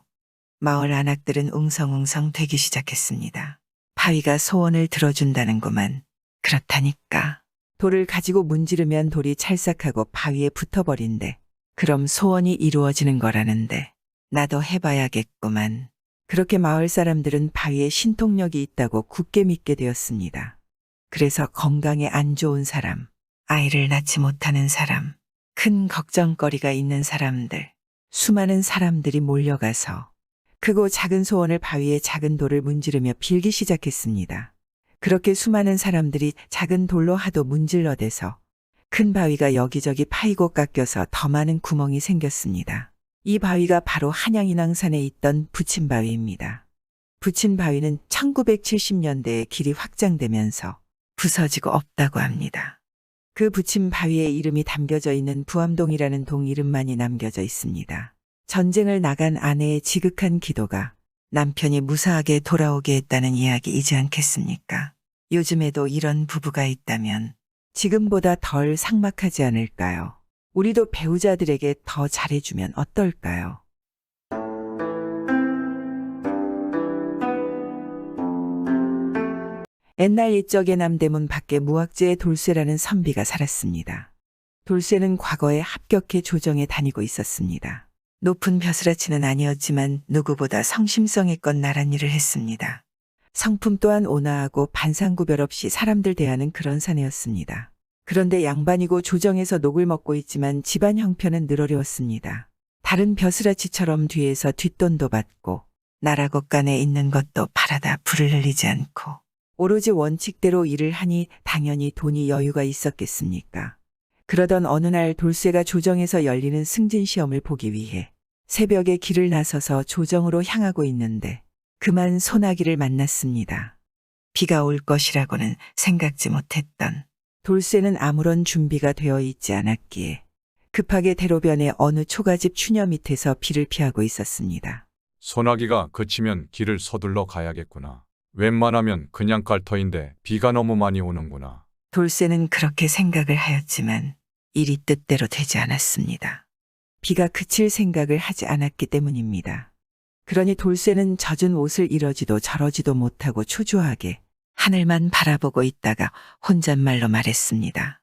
마을 안악들은 웅성웅성 되기 시작했습니다. 바위가 소원을 들어준다는구만. 그렇다니까. 돌을 가지고 문지르면 돌이 찰싹하고 바위에 붙어버린대. 그럼 소원이 이루어지는 거라는데 나도 해봐야겠구만. 그렇게 마을 사람들은 바위에 신통력이 있다고 굳게 믿게 되었습니다. 그래서 건강에 안 좋은 사람, 아이를 낳지 못하는 사람, 큰 걱정거리가 있는 사람들, 수많은 사람들이 몰려가서 크고 작은 소원을 바위에 작은 돌을 문지르며 빌기 시작했습니다. 그렇게 수많은 사람들이 작은 돌로 하도 문질러대서 큰 바위가 여기저기 파이고 깎여서 더 많은 구멍이 생겼습니다. 이 바위가 바로 한양인왕산에 있던 부침바위입니다. 부침바위는 1970년대에 길이 확장되면서 부서지고 없다고 합니다. 그 부침바위의 이름이 담겨져 있는 부암동이라는 동 이름만이 남겨져 있습니다. 전쟁을 나간 아내의 지극한 기도가 남편이 무사하게 돌아오게 했다는 이야기이지 않겠습니까? 요즘에도 이런 부부가 있다면 지금보다 덜 삭막하지 않을까요? 우리도 배우자들에게 더 잘해주면 어떨까요? 옛날 옛적의 남대문 밖에 무학재의 돌쇠라는 선비가 살았습니다. 돌쇠는 과거에 합격해 조정에 다니고 있었습니다. 높은 벼슬아치는 아니었지만 누구보다 성심성의껏 나란 일을 했습니다. 성품 또한 온화하고 반상구별 없이 사람들 대하는 그런 사내였습니다. 그런데 양반이고 조정에서 녹을 먹고 있지만 집안 형편은 늘 어려웠습니다. 다른 벼슬아치처럼 뒤에서 뒷돈도 받고 나라 곳간에 있는 것도 팔아다 불을 흘리지 않고 오로지 원칙대로 일을 하니 당연히 돈이 여유가 있었겠습니까? 그러던 어느 날 돌쇠가 조정에서 열리는 승진 시험을 보기 위해 새벽에 길을 나서서 조정으로 향하고 있는데 그만 소나기를 만났습니다. 비가 올 것이라고는 생각지 못했던 돌쇠는 아무런 준비가 되어 있지 않았기에 급하게 대로변의 어느 초가집 추녀 밑에서 비를 피하고 있었습니다. 소나기가 그치면 길을 서둘러 가야겠구나. 웬만하면 그냥 깔 터인데 비가 너무 많이 오는구나. 돌쇠는 그렇게 생각을 하였지만 일이 뜻대로 되지 않았습니다. 비가 그칠 생각을 하지 않았기 때문입니다. 그러니 돌쇠는 젖은 옷을 이러지도 저러지도 못하고 초조하게 하늘만 바라보고 있다가 혼잣말로 말했습니다.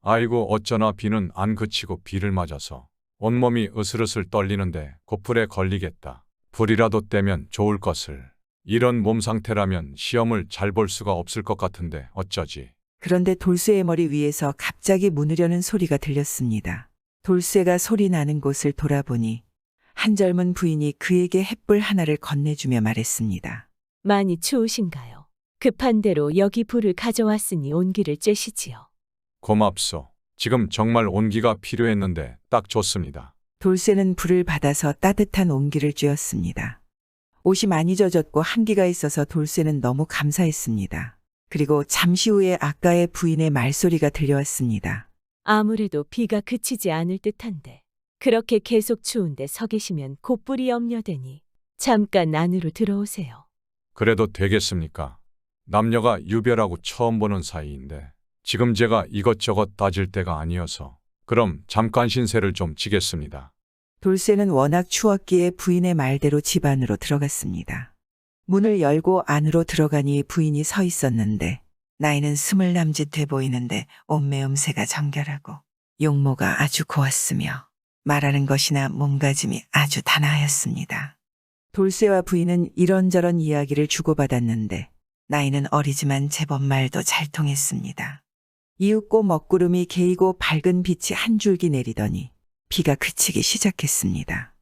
아이고 어쩌나 비는 안 그치고 비를 맞아서 온몸이 으슬으슬 떨리는데 고풀에 걸리겠다. 불이라도 떼면 좋을 것을. 이런 몸 상태라면 시험을 잘 볼 수가 없을 것 같은데 어쩌지. 그런데 돌쇠의 머리 위에서 갑자기 무느려는 소리가 들렸습니다. 돌쇠가 소리 나는 곳을 돌아보니 한 젊은 부인이 그에게 햇불 하나를 건네주며 말했습니다. 많이 추우신가요? 급한 대로 여기 불을 가져왔으니 온기를 쬐시지요. 고맙소. 지금 정말 온기가 필요했는데 딱 좋습니다. 돌쇠는 불을 받아서 따뜻한 온기를 쬐었습니다. 옷이 많이 젖었고 한기가 있어서 돌쇠는 너무 감사했습니다. 그리고 잠시 후에 아까의 부인의 말소리가 들려왔습니다. 아무래도 비가 그치지 않을 듯한데 그렇게 계속 추운데 서 계시면 곧불이 염려되니 잠깐 안으로 들어오세요. 그래도 되겠습니까? 남녀가 유별하고 처음 보는 사이인데 지금 제가 이것저것 따질 때가 아니어서 그럼 잠깐 신세를 좀 지겠습니다. 돌쇠는 워낙 추웠기에 부인의 말대로 집 안으로 들어갔습니다. 문을 열고 안으로 들어가니 부인이 서 있었는데 나이는 20 남짓 돼 보이는데 옷매음새가 정결하고 용모가 아주 고왔으며 말하는 것이나 몸가짐이 아주 단아하였습니다. 돌쇠와 부인은 이런저런 이야기를 주고받았는데 나이는 어리지만 제법 말도 잘 통했습니다. 이윽고 먹구름이 개이고 밝은 빛이 한 줄기 내리더니 비가 그치기 시작했습니다.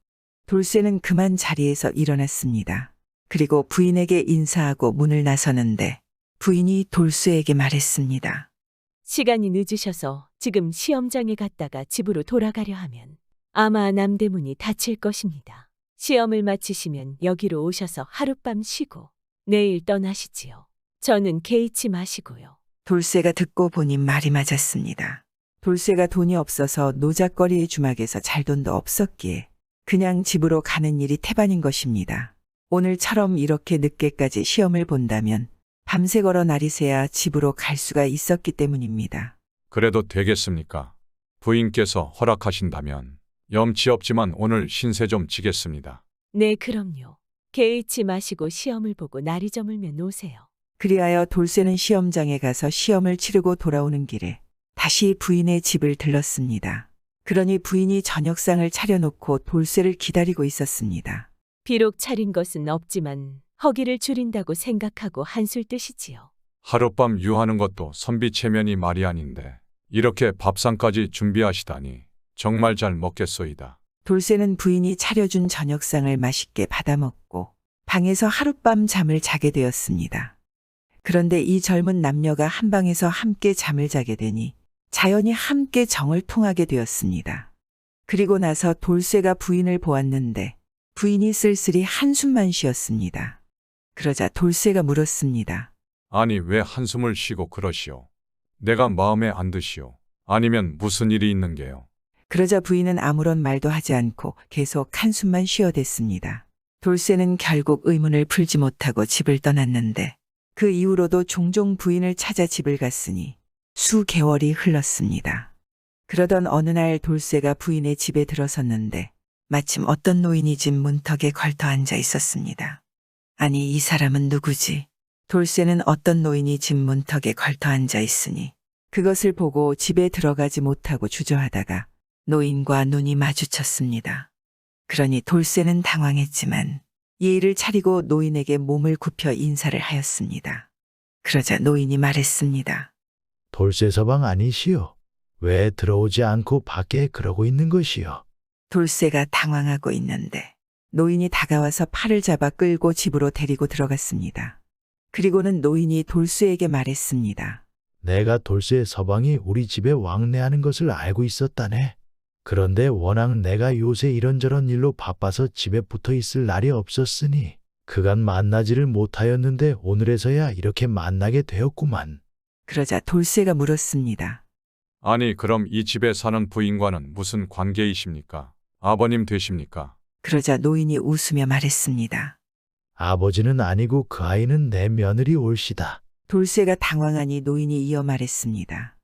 돌쇠는 그만 자리에서 일어났습니다. 그리고 부인에게 인사하고 문을 나서는데 부인이 돌쇠에게 말했습니다. 시간이 늦으셔서 지금 시험장에 갔다가 집으로 돌아가려 하면 아마 남대문이 닫힐 것입니다. 시험을 마치시면 여기로 오셔서 하룻밤 쉬고 내일 떠나시지요. 저는 개의치 마시고요. 돌쇠가 듣고 보니 말이 맞았습니다. 돌쇠가 돈이 없어서 노작거리의 주막에서 잘 돈도 없었기에 그냥 집으로 가는 일이 태반인 것입니다. 오늘처럼 이렇게 늦게까지 시험을 본다면 밤새 걸어 날이 새야 집으로 갈 수가 있었기 때문입니다. 그래도 되겠습니까? 부인께서 허락하신다면 염치 없지만 오늘 신세 좀 지겠습니다. 네, 그럼요. 개의치 마시고 시험을 보고 날이 저물면 오세요. 그리하여 돌쇠는 시험장에 가서 시험을 치르고 돌아오는 길에 다시 부인의 집을 들렀습니다. 그러니 부인이 저녁상을 차려놓고 돌쇠를 기다리고 있었습니다. 비록 차린 것은 없지만 허기를 줄인다고 생각하고 한술 뜨시지요. 하룻밤 유하는 것도 선비체면이 말이 아닌데 이렇게 밥상까지 준비하시다니 정말 잘 먹겠소이다. 돌쇠는 부인이 차려준 저녁상을 맛있게 받아먹고 방에서 하룻밤 잠을 자게 되었습니다. 그런데 이 젊은 남녀가 한 방에서 함께 잠을 자게 되니 자연히 함께 정을 통하게 되었습니다. 그리고 나서 돌쇠가 부인을 보았는데 부인이 쓸쓸히 한숨만 쉬었습니다. 그러자 돌쇠가 물었습니다. 아니 왜 한숨을 쉬고 그러시오? 내가 마음에 안 드시오? 아니면 무슨 일이 있는 게요? 그러자 부인은 아무런 말도 하지 않고 계속 한숨만 쉬어댔습니다. 돌쇠는 결국 의문을 풀지 못하고 집을 떠났는데 그 이후로도 종종 부인을 찾아 집을 갔으니 수개월이 흘렀습니다. 그러던 어느 날 돌쇠가 부인의 집에 들어섰는데 마침 어떤 노인이 집 문턱에 걸터 앉아 있었습니다. 아니, 이 사람은 누구지? 돌쇠는 어떤 노인이 집 문턱에 걸터 앉아 있으니 그것을 보고 집에 들어가지 못하고 주저하다가 노인과 눈이 마주쳤습니다. 그러니 돌쇠는 당황했지만 예의를 차리고 노인에게 몸을 굽혀 인사를 하였습니다. 그러자 노인이 말했습니다. 돌쇠서방 아니시오? 왜 들어오지 않고 밖에 그러고 있는 것이오? 돌쇠가 당황하고 있는데 노인이 다가와서 팔을 잡아 끌고 집으로 데리고 들어갔습니다. 그리고는 노인이 돌쇠에게 말했습니다. 내가 돌쇠 서방이 우리 집에 왕래하는 것을 알고 있었다네. 그런데 워낙 내가 요새 이런저런 일로 바빠서 집에 붙어 있을 날이 없었으니 그간 만나지를 못하였는데 오늘에서야 이렇게 만나게 되었구만. 그러자 돌쇠가 물었습니다. 아니, 그럼 이 집에 사는 부인과는 무슨 관계이십니까? 아버님 되십니까? 그러자 노인이 웃으며 말했습니다. 아버지는 아니고 그 아이는 내 며느리 올시다. 돌쇠가 당황하니 노인이 이어 말했습니다.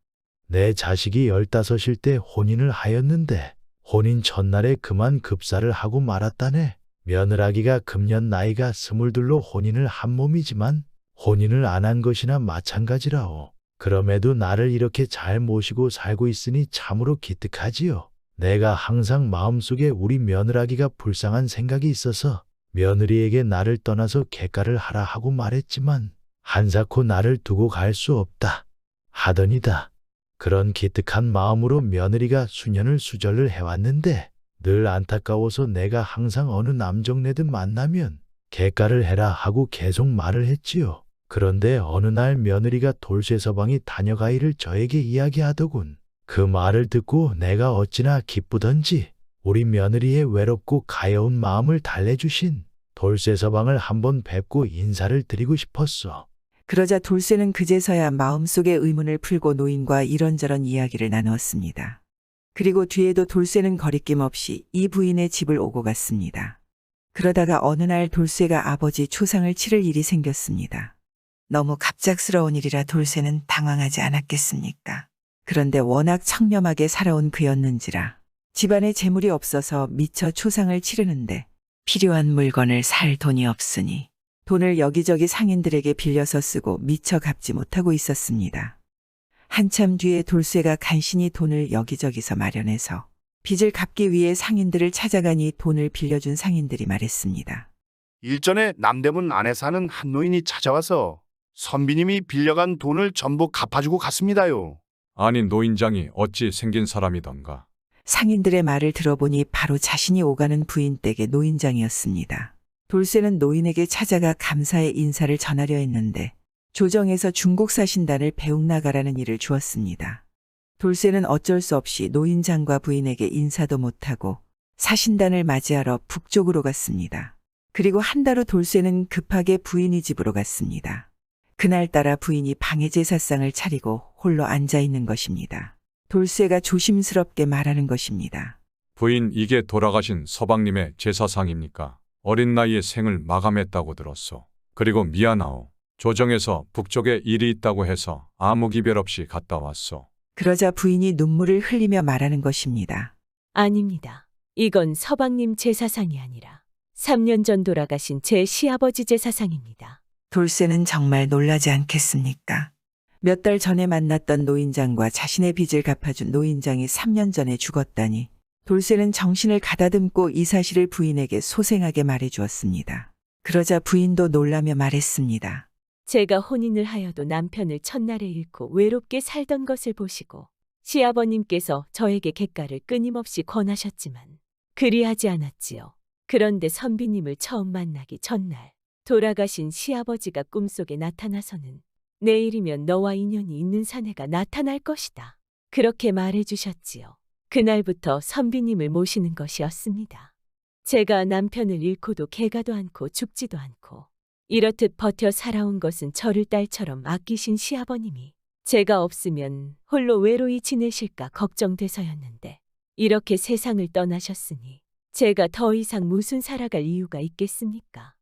내 자식이 15일 때 혼인을 하였는데 혼인 첫날에 그만 급사를 하고 말았다네. 며느라기가 금년 나이가 22로 혼인을 한 몸이지만 혼인을 안 한 것이나 마찬가지라오. 그럼에도 나를 이렇게 잘 모시고 살고 있으니 참으로 기특하지요. 내가 항상 마음속에 우리 며느라기가 불쌍한 생각이 있어서 며느리에게 나를 떠나서 객가를 하라 하고 말했지만 한사코 나를 두고 갈 수 없다 하더니다. 그런 기특한 마음으로 며느리가 수년을 수절을 해왔는데 늘 안타까워서 내가 항상 어느 남정네든 만나면 객가를 해라 하고 계속 말을 했지요. 그런데 어느 날 며느리가 돌쇠 서방이 다녀가기를 저에게 이야기하더군. 그 말을 듣고 내가 어찌나 기쁘던지 우리 며느리의 외롭고 가여운 마음을 달래주신 돌쇠 서방을 한번 뵙고 인사를 드리고 싶었어. 그러자 돌쇠는 그제서야 마음속의 의문을 풀고 노인과 이런저런 이야기를 나누었습니다. 그리고 뒤에도 돌쇠는 거리낌 없이 이 부인의 집을 오고 갔습니다. 그러다가 어느 날 돌쇠가 아버지 초상을 치를 일이 생겼습니다. 너무 갑작스러운 일이라 돌쇠는 당황하지 않았겠습니까? 그런데 워낙 청렴하게 살아온 그였는지라 집안에 재물이 없어서 미처 초상을 치르는데 필요한 물건을 살 돈이 없으니 돈을 여기저기 상인들에게 빌려서 쓰고 미처 갚지 못하고 있었습니다. 한참 뒤에 돌쇠가 간신히 돈을 여기저기서 마련해서 빚을 갚기 위해 상인들을 찾아가니 돈을 빌려준 상인들이 말했습니다. 일전에 남대문 안에 사는 한 노인이 찾아와서 선비님이 빌려간 돈을 전부 갚아주고 갔습니다요. 아니, 노인장이 어찌 생긴 사람이던가? 상인들의 말을 들어보니 바로 자신이 오가는 부인 댁의 노인장이었습니다. 돌쇠는 노인에게 찾아가 감사의 인사를 전하려 했는데 조정에서 중국 사신단을 배웅 나가라는 일을 주었습니다. 돌쇠는 어쩔 수 없이 노인장과 부인에게 인사도 못하고 사신단을 맞이하러 북쪽으로 갔습니다. 그리고 한 달 후 돌쇠는 급하게 부인이 집으로 갔습니다. 그날따라 부인이 방해 제사상을 차리고 홀로 앉아 있는 것입니다. 돌쇠가 조심스럽게 말하는 것입니다. 부인, 이게 돌아가신 서방님의 제사상입니까? 어린 나이에 생을 마감했다고 들었소. 그리고 미안하오. 조정에서 북쪽에 일이 있다고 해서 아무 기별 없이 갔다 왔소. 그러자 부인이 눈물을 흘리며 말하는 것입니다. 아닙니다. 이건 서방님 제사상이 아니라 3년 전 돌아가신 제 시아버지 제사상입니다. 돌쇠는 정말 놀라지 않겠습니까? 몇 달 전에 만났던 노인장과 자신의 빚을 갚아준 노인장이 3년 전에 죽었다니 돌쇠는 정신을 가다듬고 이 사실을 부인에게 소생하게 말해주었습니다. 그러자 부인도 놀라며 말했습니다. 제가 혼인을 하여도 남편을 첫날에 잃고 외롭게 살던 것을 보시고 시아버님께서 저에게 객가를 끊임없이 권하셨지만 그리하지 않았지요. 그런데 선비님을 처음 만나기 전날 돌아가신 시아버지가 꿈속에 나타나서는 내일이면 너와 인연이 있는 사내가 나타날 것이다. 그렇게 말해주셨지요. 그날부터 선비님을 모시는 것이었습니다. 제가 남편을 잃고도 개가도 않고 죽지도 않고 이렇듯 버텨 살아온 것은 저를 딸처럼 아끼신 시아버님이 제가 없으면 홀로 외로이 지내실까 걱정돼서였는데 이렇게 세상을 떠나셨으니 제가 더 이상 무슨 살아갈 이유가 있겠습니까?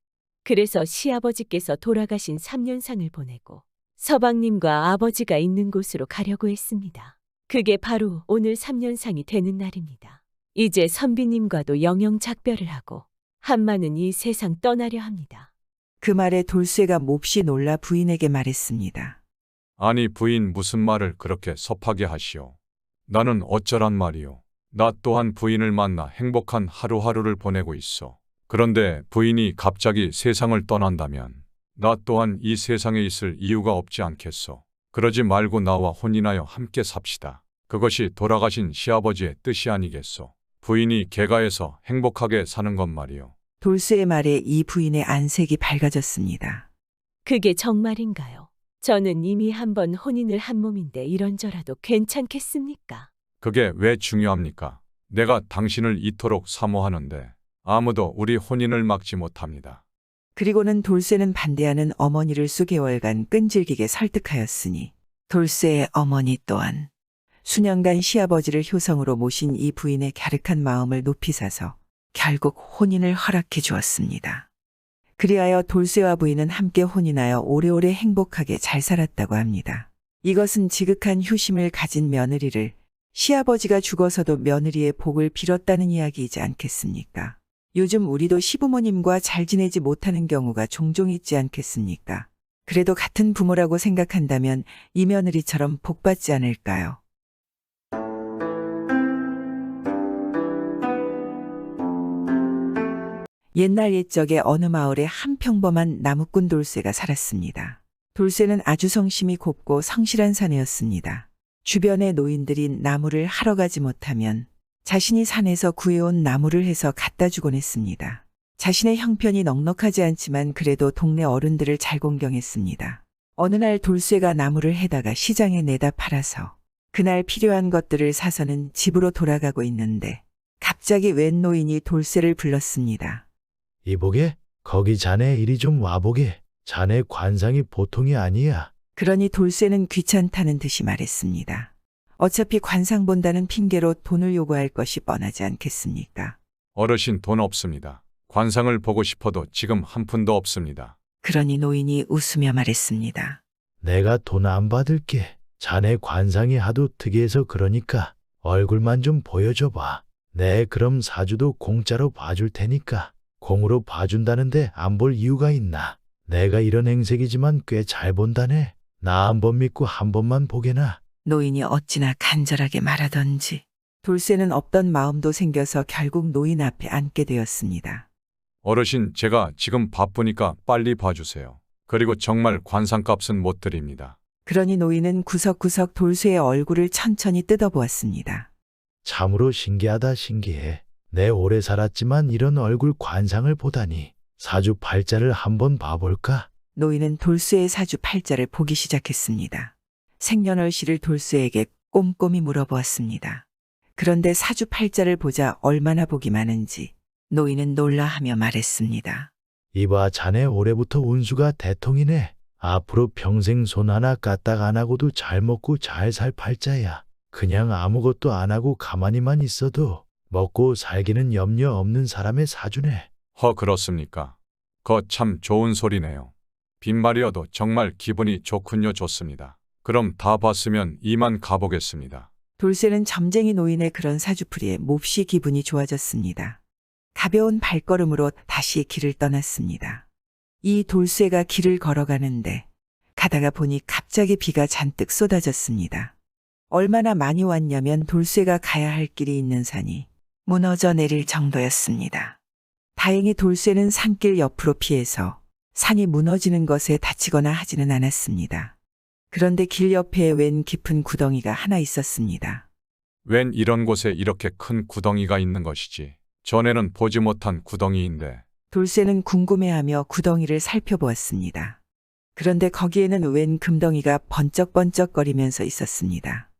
그래서 시아버지께서 돌아가신 3년상을 보내고 서방님과 아버지가 있는 곳으로 가려고 했습니다. 그게 바로 오늘 3년상이 되는 날입니다. 이제 선비님과도 영영작별을 하고 한마는 이 세상 떠나려 합니다. 그 말에 돌쇠가 몹시 놀라 부인에게 말했습니다. 아니, 부인, 무슨 말을 그렇게 섭하게 하시오. 나는 어쩌란 말이오. 나 또한 부인을 만나 행복한 하루하루를 보내고 있어. 그런데 부인이 갑자기 세상을 떠난다면 나 또한 이 세상에 있을 이유가 없지 않겠소. 그러지 말고 나와 혼인하여 함께 삽시다. 그것이 돌아가신 시아버지의 뜻이 아니겠소. 부인이 개가에서 행복하게 사는 것 말이오. 돌쇠의 말에 이 부인의 안색이 밝아졌습니다. 그게 정말인가요? 저는 이미 한 번 혼인을 한 몸인데 이런저라도 괜찮겠습니까? 그게 왜 중요합니까? 내가 당신을 이토록 사모하는데 아무도 우리 혼인을 막지 못합니다. 그리고는 돌쇠는 반대하는 어머니를 수개월간 끈질기게 설득하였으니 돌쇠의 어머니 또한 수년간 시아버지를 효성으로 모신 이 부인의 갸륵한 마음을 높이 사서 결국 혼인을 허락해 주었습니다. 그리하여 돌쇠와 부인은 함께 혼인하여 오래오래 행복하게 잘 살았다고 합니다. 이것은 지극한 효심을 가진 며느리를 시아버지가 죽어서도 며느리의 복을 빌었다는 이야기이지 않겠습니까? 요즘 우리도 시부모님과 잘 지내지 못하는 경우가 종종 있지 않겠습니까? 그래도 같은 부모라고 생각한다면 이 며느리처럼 복받지 않을까요? 옛날 옛적에 어느 마을에 한 평범한 나무꾼 돌쇠가 살았습니다. 돌쇠는 아주 성심이 곱고 성실한 사내였습니다. 주변의 노인들이 나무를 하러 가지 못하면 자신이 산에서 구해온 나무를 해서 갖다 주곤 했습니다. 자신의 형편이 넉넉하지 않지만 그래도 동네 어른들을 잘 공경했습니다. 어느 날 돌쇠가 나무를 해다가 시장에 내다 팔아서 그날 필요한 것들을 사서는 집으로 돌아가고 있는데 갑자기 웬 노인이 돌쇠를 불렀습니다. 이보게, 거기 자네 이리 좀 와보게. 자네 관상이 보통이 아니야. 그러니 돌쇠는 귀찮다는 듯이 말했습니다. 어차피 관상 본다는 핑계로 돈을 요구할 것이 뻔하지 않겠습니까? 어르신 돈 없습니다. 관상을 보고 싶어도 지금 한 푼도 없습니다. 그러니 노인이 웃으며 말했습니다. 내가 돈 안 받을게. 자네 관상이 하도 특이해서 그러니까 얼굴만 좀 보여줘봐. 네, 그럼 사주도 공짜로 봐줄 테니까. 공으로 봐준다는데 안 볼 이유가 있나? 내가 이런 행색이지만 꽤 잘 본다네. 나 한 번 믿고 한 번만 보게나. 노인이 어찌나 간절하게 말하던지 돌쇠는 없던 마음도 생겨서 결국 노인 앞에 앉게 되었습니다. 어르신, 제가 지금 바쁘니까 빨리 봐주세요. 그리고 정말 관상값은 못 드립니다. 그러니 노인은 구석구석 돌쇠의 얼굴을 천천히 뜯어보았습니다. 참으로 신기하다, 신기해. 내 오래 살았지만 이런 얼굴 관상을 보다니. 사주 팔자를 한번 봐볼까? 노인은 돌쇠의 사주 팔자를 보기 시작했습니다. 생년월시를 돌쇠에게 꼼꼼히 물어보았습니다. 그런데 사주 팔자를 보자 얼마나 복이 많은지 노인은 놀라하며 말했습니다. 이봐, 자네 올해부터 운수가 대통이네. 앞으로 평생 손 하나 까딱 안 하고도 잘 먹고 잘 살 팔자야. 그냥 아무것도 안 하고 가만히만 있어도 먹고 살기는 염려 없는 사람의 사주네. 그렇습니까? 참 좋은 소리네요. 빈말이어도 정말 기분이 좋군요. 좋습니다. 그럼 다 봤으면 이만 가보겠습니다. 돌쇠는 점쟁이 노인의 그런 사주풀이에 몹시 기분이 좋아졌습니다. 가벼운 발걸음으로 다시 길을 떠났습니다. 이 돌쇠가 길을 걸어가는데 가다가 보니 갑자기 비가 잔뜩 쏟아졌습니다. 얼마나 많이 왔냐면 돌쇠가 가야 할 길이 있는 산이 무너져 내릴 정도였습니다. 다행히 돌쇠는 산길 옆으로 피해서 산이 무너지는 것에 다치거나 하지는 않았습니다. 그런데 길 옆에 웬 깊은 구덩이가 하나 있었습니다. 웬 이런 곳에 이렇게 큰 구덩이가 있는 것이지. 전에는 보지 못한 구덩이인데. 돌쇠는 궁금해하며 구덩이를 살펴보았습니다. 그런데 거기에는 웬 금덩이가 번쩍번쩍거리면서 있었습니다.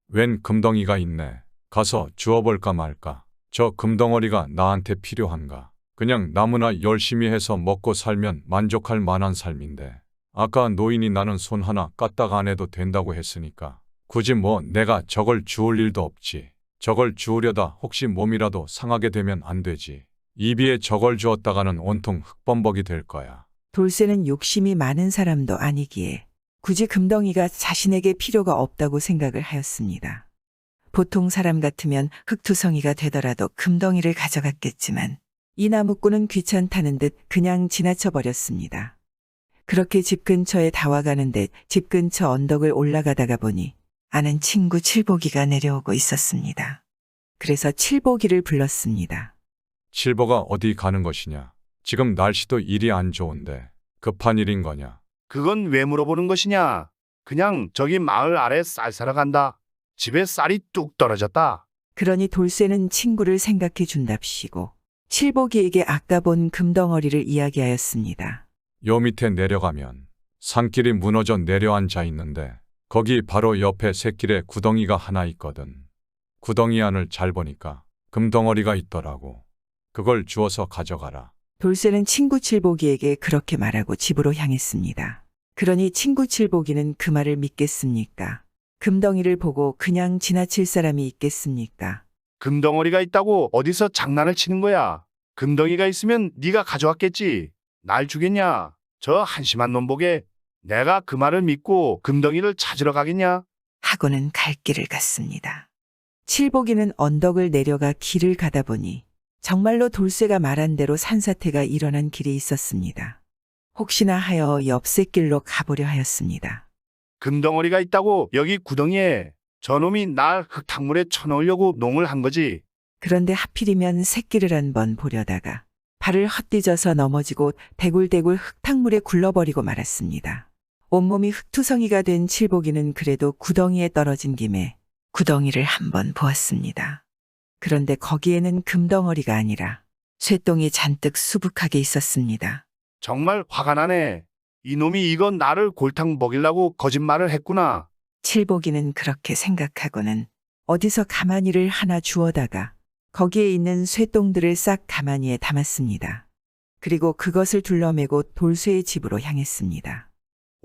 웬 금덩이가 있네. 가서 주워볼까 말까. 저 금덩어리가 나한테 필요한가. 그냥 나무나 열심히 해서 먹고 살면 만족할 만한 삶인데. 아까 노인이 나는 손 하나 까딱 안 해도 된다고 했으니까 굳이 내가 저걸 주울 일도 없지. 저걸 주우려다 혹시 몸이라도 상하게 되면 안 되지. 이비에 저걸 주었다가는 온통 흙범벅이 될 거야. 돌쇠는 욕심이 많은 사람도 아니기에 굳이 금덩이가 자신에게 필요가 없다고 생각을 하였습니다. 보통 사람 같으면 흙투성이가 되더라도 금덩이를 가져갔겠지만 이 나무꾼은 귀찮다는 듯 그냥 지나쳐 버렸습니다. 그렇게 집 근처에 다 와가는데 집 근처 언덕을 올라가다가 보니 아는 친구 칠보기가 내려오고 있었습니다. 그래서 칠보기를 불렀습니다. 칠보가 어디 가는 것이냐. 지금 날씨도 일이 안 좋은데 급한 일인 거냐. 그건 왜 물어보는 것이냐? 그냥 저기 마을 아래 쌀 사러 간다. 집에 쌀이 뚝 떨어졌다. 그러니 돌쇠는 친구를 생각해 준답시고 칠보기에게 아까 본 금덩어리를 이야기하였습니다. 요 밑에 내려가면 산길이 무너져 내려앉아 있는데 거기 바로 옆에 샛길에 구덩이가 하나 있거든. 구덩이 안을 잘 보니까 금덩어리가 있더라고. 그걸 주워서 가져가라. 돌쇠는 친구 칠복이에게 그렇게 말하고 집으로 향했습니다. 그러니 친구 칠복이는 그 말을 믿겠습니까? 금덩이를 보고 그냥 지나칠 사람이 있겠습니까? 금덩어리가 있다고 어디서 장난을 치는 거야? 금덩이가 있으면 네가 가져왔겠지. 날 주겠냐? 저 한심한 놈 보게. 내가 그 말을 믿고 금덩이를 찾으러 가겠냐? 하고는 갈 길을 갔습니다. 칠복이는 언덕을 내려가 길을 가다 보니 정말로 돌쇠가 말한 대로 산사태가 일어난 길이 있었습니다. 혹시나 하여 옆새길로 가보려 하였습니다. 금덩어리가 있다고 여기 구덩이에 저놈이 날 흙탕물에 쳐넣으려고 농을 한 거지. 그런데 하필이면 새길을 한번 보려다가 발을 헛디뎌서 넘어지고 대굴대굴 흙탕물에 굴러버리고 말았습니다. 온몸이 흙투성이가 된 칠복이는 그래도 구덩이에 떨어진 김에 구덩이를 한번 보았습니다. 그런데 거기에는 금덩어리가 아니라 쇠똥이 잔뜩 수북하게 있었습니다. 정말 화가 나네. 이놈이 이건 나를 골탕 먹이려고 거짓말을 했구나. 칠복이는 그렇게 생각하고는 어디서 가마니를 하나 주워다가 거기에 있는 쇠똥들을 싹 가마니에 담았습니다. 그리고 그것을 둘러매고 돌쇠의 집으로 향했습니다.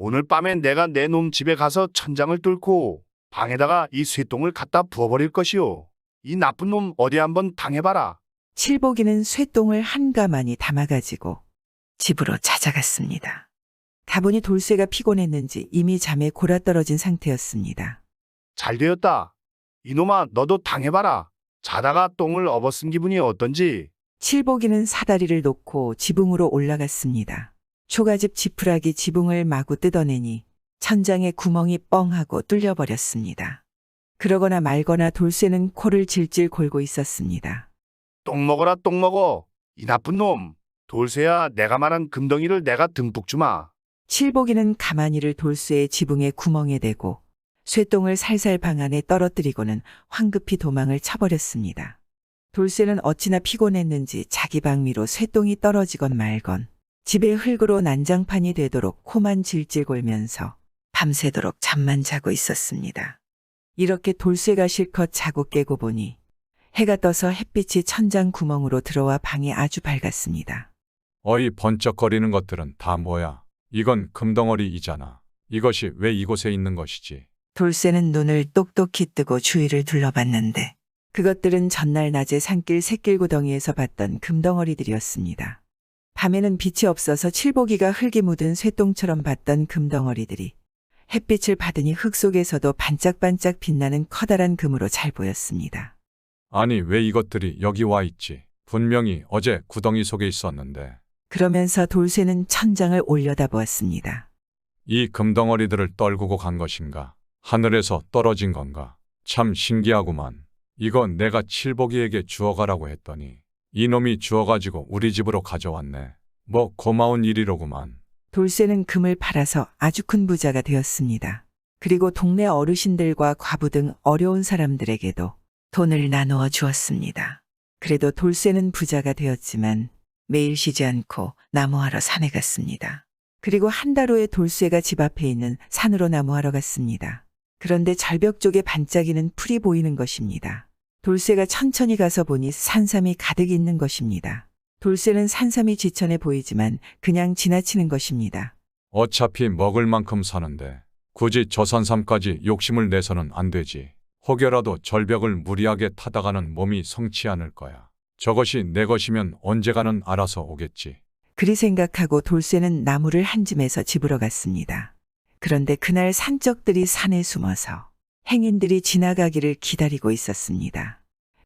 오늘 밤에 내가 내 놈 집에 가서 천장을 뚫고 방에다가 이 쇠똥을 갖다 부어버릴 것이오. 이 나쁜 놈 어디 한번 당해봐라. 칠복이는 쇠똥을 한 가마니 담아가지고 집으로 찾아갔습니다. 가보니 돌쇠가 피곤했는지 이미 잠에 골아떨어진 상태였습니다. 잘 되었다. 이놈아 너도 당해봐라. 자다가 똥을 업어쓴 기분이 어떤지. 칠복이는 사다리를 놓고 지붕으로 올라갔습니다. 초가집 지푸라기 지붕을 마구 뜯어내니 천장에 구멍이 뻥하고 뚫려버렸습니다. 그러거나 말거나 돌쇠는 코를 질질 골고 있었습니다. 똥 먹어라 똥 먹어. 이 나쁜 놈. 돌쇠야 내가 말한 금덩이를 내가 듬뿍 주마. 칠복이는 가마니를 돌쇠의 지붕에 구멍에 대고 쇠똥을 살살 방 안에 떨어뜨리고는 황급히 도망을 쳐버렸습니다. 돌쇠는 어찌나 피곤했는지 자기 방 위로 쇠똥이 떨어지건 말건 집에 흙으로 난장판이 되도록 코만 질질 골면서 밤새도록 잠만 자고 있었습니다. 이렇게 돌쇠가 실컷 자고 깨고 보니 해가 떠서 햇빛이 천장 구멍으로 들어와 방이 아주 밝았습니다. 어이 번쩍거리는 것들은 다 뭐야? 이건 금덩어리이잖아. 이것이 왜 이곳에 있는 것이지? 돌쇠는 눈을 똑똑히 뜨고 주위를 둘러봤는데 그것들은 전날 낮에 산길 샛길 구덩이에서 봤던 금덩어리들이었습니다. 밤에는 빛이 없어서 칠복이가 흙이 묻은 쇠똥처럼 봤던 금덩어리들이 햇빛을 받으니 흙 속에서도 반짝반짝 빛나는 커다란 금으로 잘 보였습니다. 아니 왜 이것들이 여기 와 있지? 분명히 어제 구덩이 속에 있었는데. 그러면서 돌쇠는 천장을 올려다보았습니다. 이 금덩어리들을 떨구고 간 것인가? 하늘에서 떨어진 건가? 참 신기하구만. 이건 내가 칠복이에게 주워가라고 했더니 이놈이 주워가지고 우리 집으로 가져왔네. 뭐 고마운 일이로구만. 돌쇠는 금을 팔아서 아주 큰 부자가 되었습니다. 그리고 동네 어르신들과 과부 등 어려운 사람들에게도 돈을 나누어 주었습니다. 그래도 돌쇠는 부자가 되었지만 매일 쉬지 않고 나무하러 산에 갔습니다. 그리고 한 달 후에 돌쇠가 집 앞에 있는 산으로 나무하러 갔습니다. 그런데 절벽 쪽에 반짝이는 풀이 보이는 것입니다. 돌쇠가 천천히 가서 보니 산삼이 가득 있는 것입니다. 돌쇠는 산삼이 지천해 보이지만 그냥 지나치는 것입니다. 어차피 먹을 만큼 사는데 굳이 저 산삼까지 욕심을 내서는 안 되지. 혹여라도 절벽을 무리하게 타다가는 몸이 성치 않을 거야. 저것이 내 것이면 언제가는 알아서 오겠지. 그리 생각하고 돌쇠는 나무를 한 짐에서 집으로 갔습니다. 그런데 그날 산적들이 산에 숨어서 행인들이 지나가기를 기다리고 있었습니다.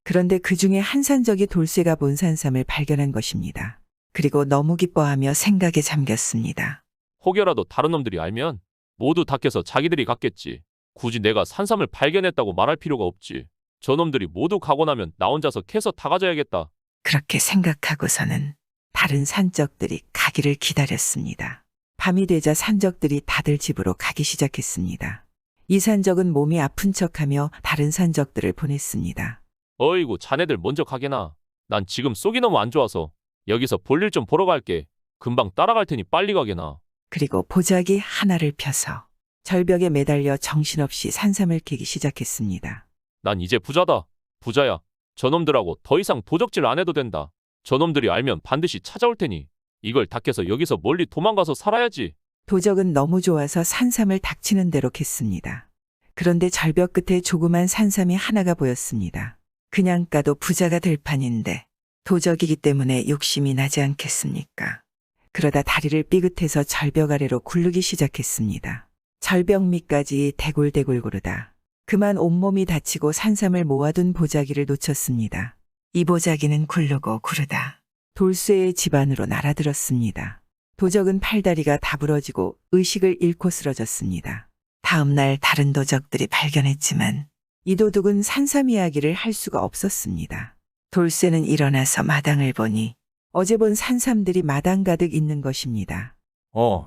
그런데 그 중에 한 산적이 돌쇠가 본 산삼을 발견한 것입니다. 그리고 너무 기뻐하며 생각에 잠겼습니다. 혹여라도 다른 놈들이 알면 모두 닦여서 자기들이 갔겠지. 굳이 내가 산삼을 발견했다고 말할 필요가 없지. 저놈들이 모두 가고 나면 나 혼자서 캐서 다 가져야겠다. 그렇게 생각하고서는 다른 산적들이 가기를 기다렸습니다. 밤이 되자 산적들이 다들 집으로 가기 시작했습니다. 이 산적은 몸이 아픈 척하며 다른 산적들을 보냈습니다. 어이구 자네들 먼저 가게나. 난 지금 속이 너무 안 좋아서 여기서 볼일 좀 보러 갈게. 금방 따라갈 테니 빨리 가게나. 그리고 보자기 하나를 펴서 절벽에 매달려 정신없이 산삼을 캐기 시작했습니다. 난 이제 부자다. 부자야. 저놈들하고 더 이상 도적질 안 해도 된다. 저놈들이 알면 반드시 찾아올 테니 이걸 닥해서 여기서 멀리 도망가서 살아야지. 도적은 너무 좋아서 산삼을 닥치는 대로 캤습니다. 그런데 절벽 끝에 조그만 산삼이 하나가 보였습니다. 그냥 까도 부자가 될 판인데 도적이기 때문에 욕심이 나지 않겠습니까? 그러다 다리를 삐긋해서 절벽 아래로 굴르기 시작했습니다. 절벽 밑까지 대굴대굴 구르다 그만 온몸이 다치고 산삼을 모아둔 보자기를 놓쳤습니다. 이 보자기는 굴르고 구르다 돌쇠의 집 안으로 날아들었습니다. 도적은 팔다리가 다 부러지고 의식을 잃고 쓰러졌습니다. 다음 날 다른 도적들이 발견했지만 이 도둑은 산삼 이야기를 할 수가 없었습니다. 돌쇠는 일어나서 마당을 보니 어제 본 산삼들이 마당 가득 있는 것입니다.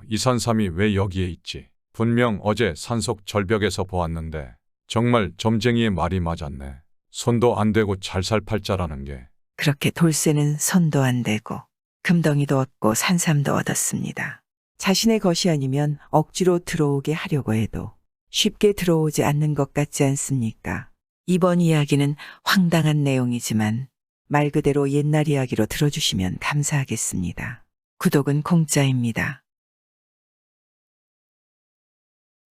이 산삼이 왜 여기에 있지? 분명 어제 산속 절벽에서 보았는데 정말 점쟁이의 말이 맞았네. 손도 안 대고 잘 살 팔자라는 게. 그렇게 돌쇠는 손도 안 대고 금덩이도 얻고 산삼도 얻었습니다. 자신의 것이 아니면 억지로 들어오게 하려고 해도 쉽게 들어오지 않는 것 같지 않습니까? 이번 이야기는 황당한 내용이지만 말 그대로 옛날 이야기로 들어주시면 감사하겠습니다. 구독은 공짜입니다.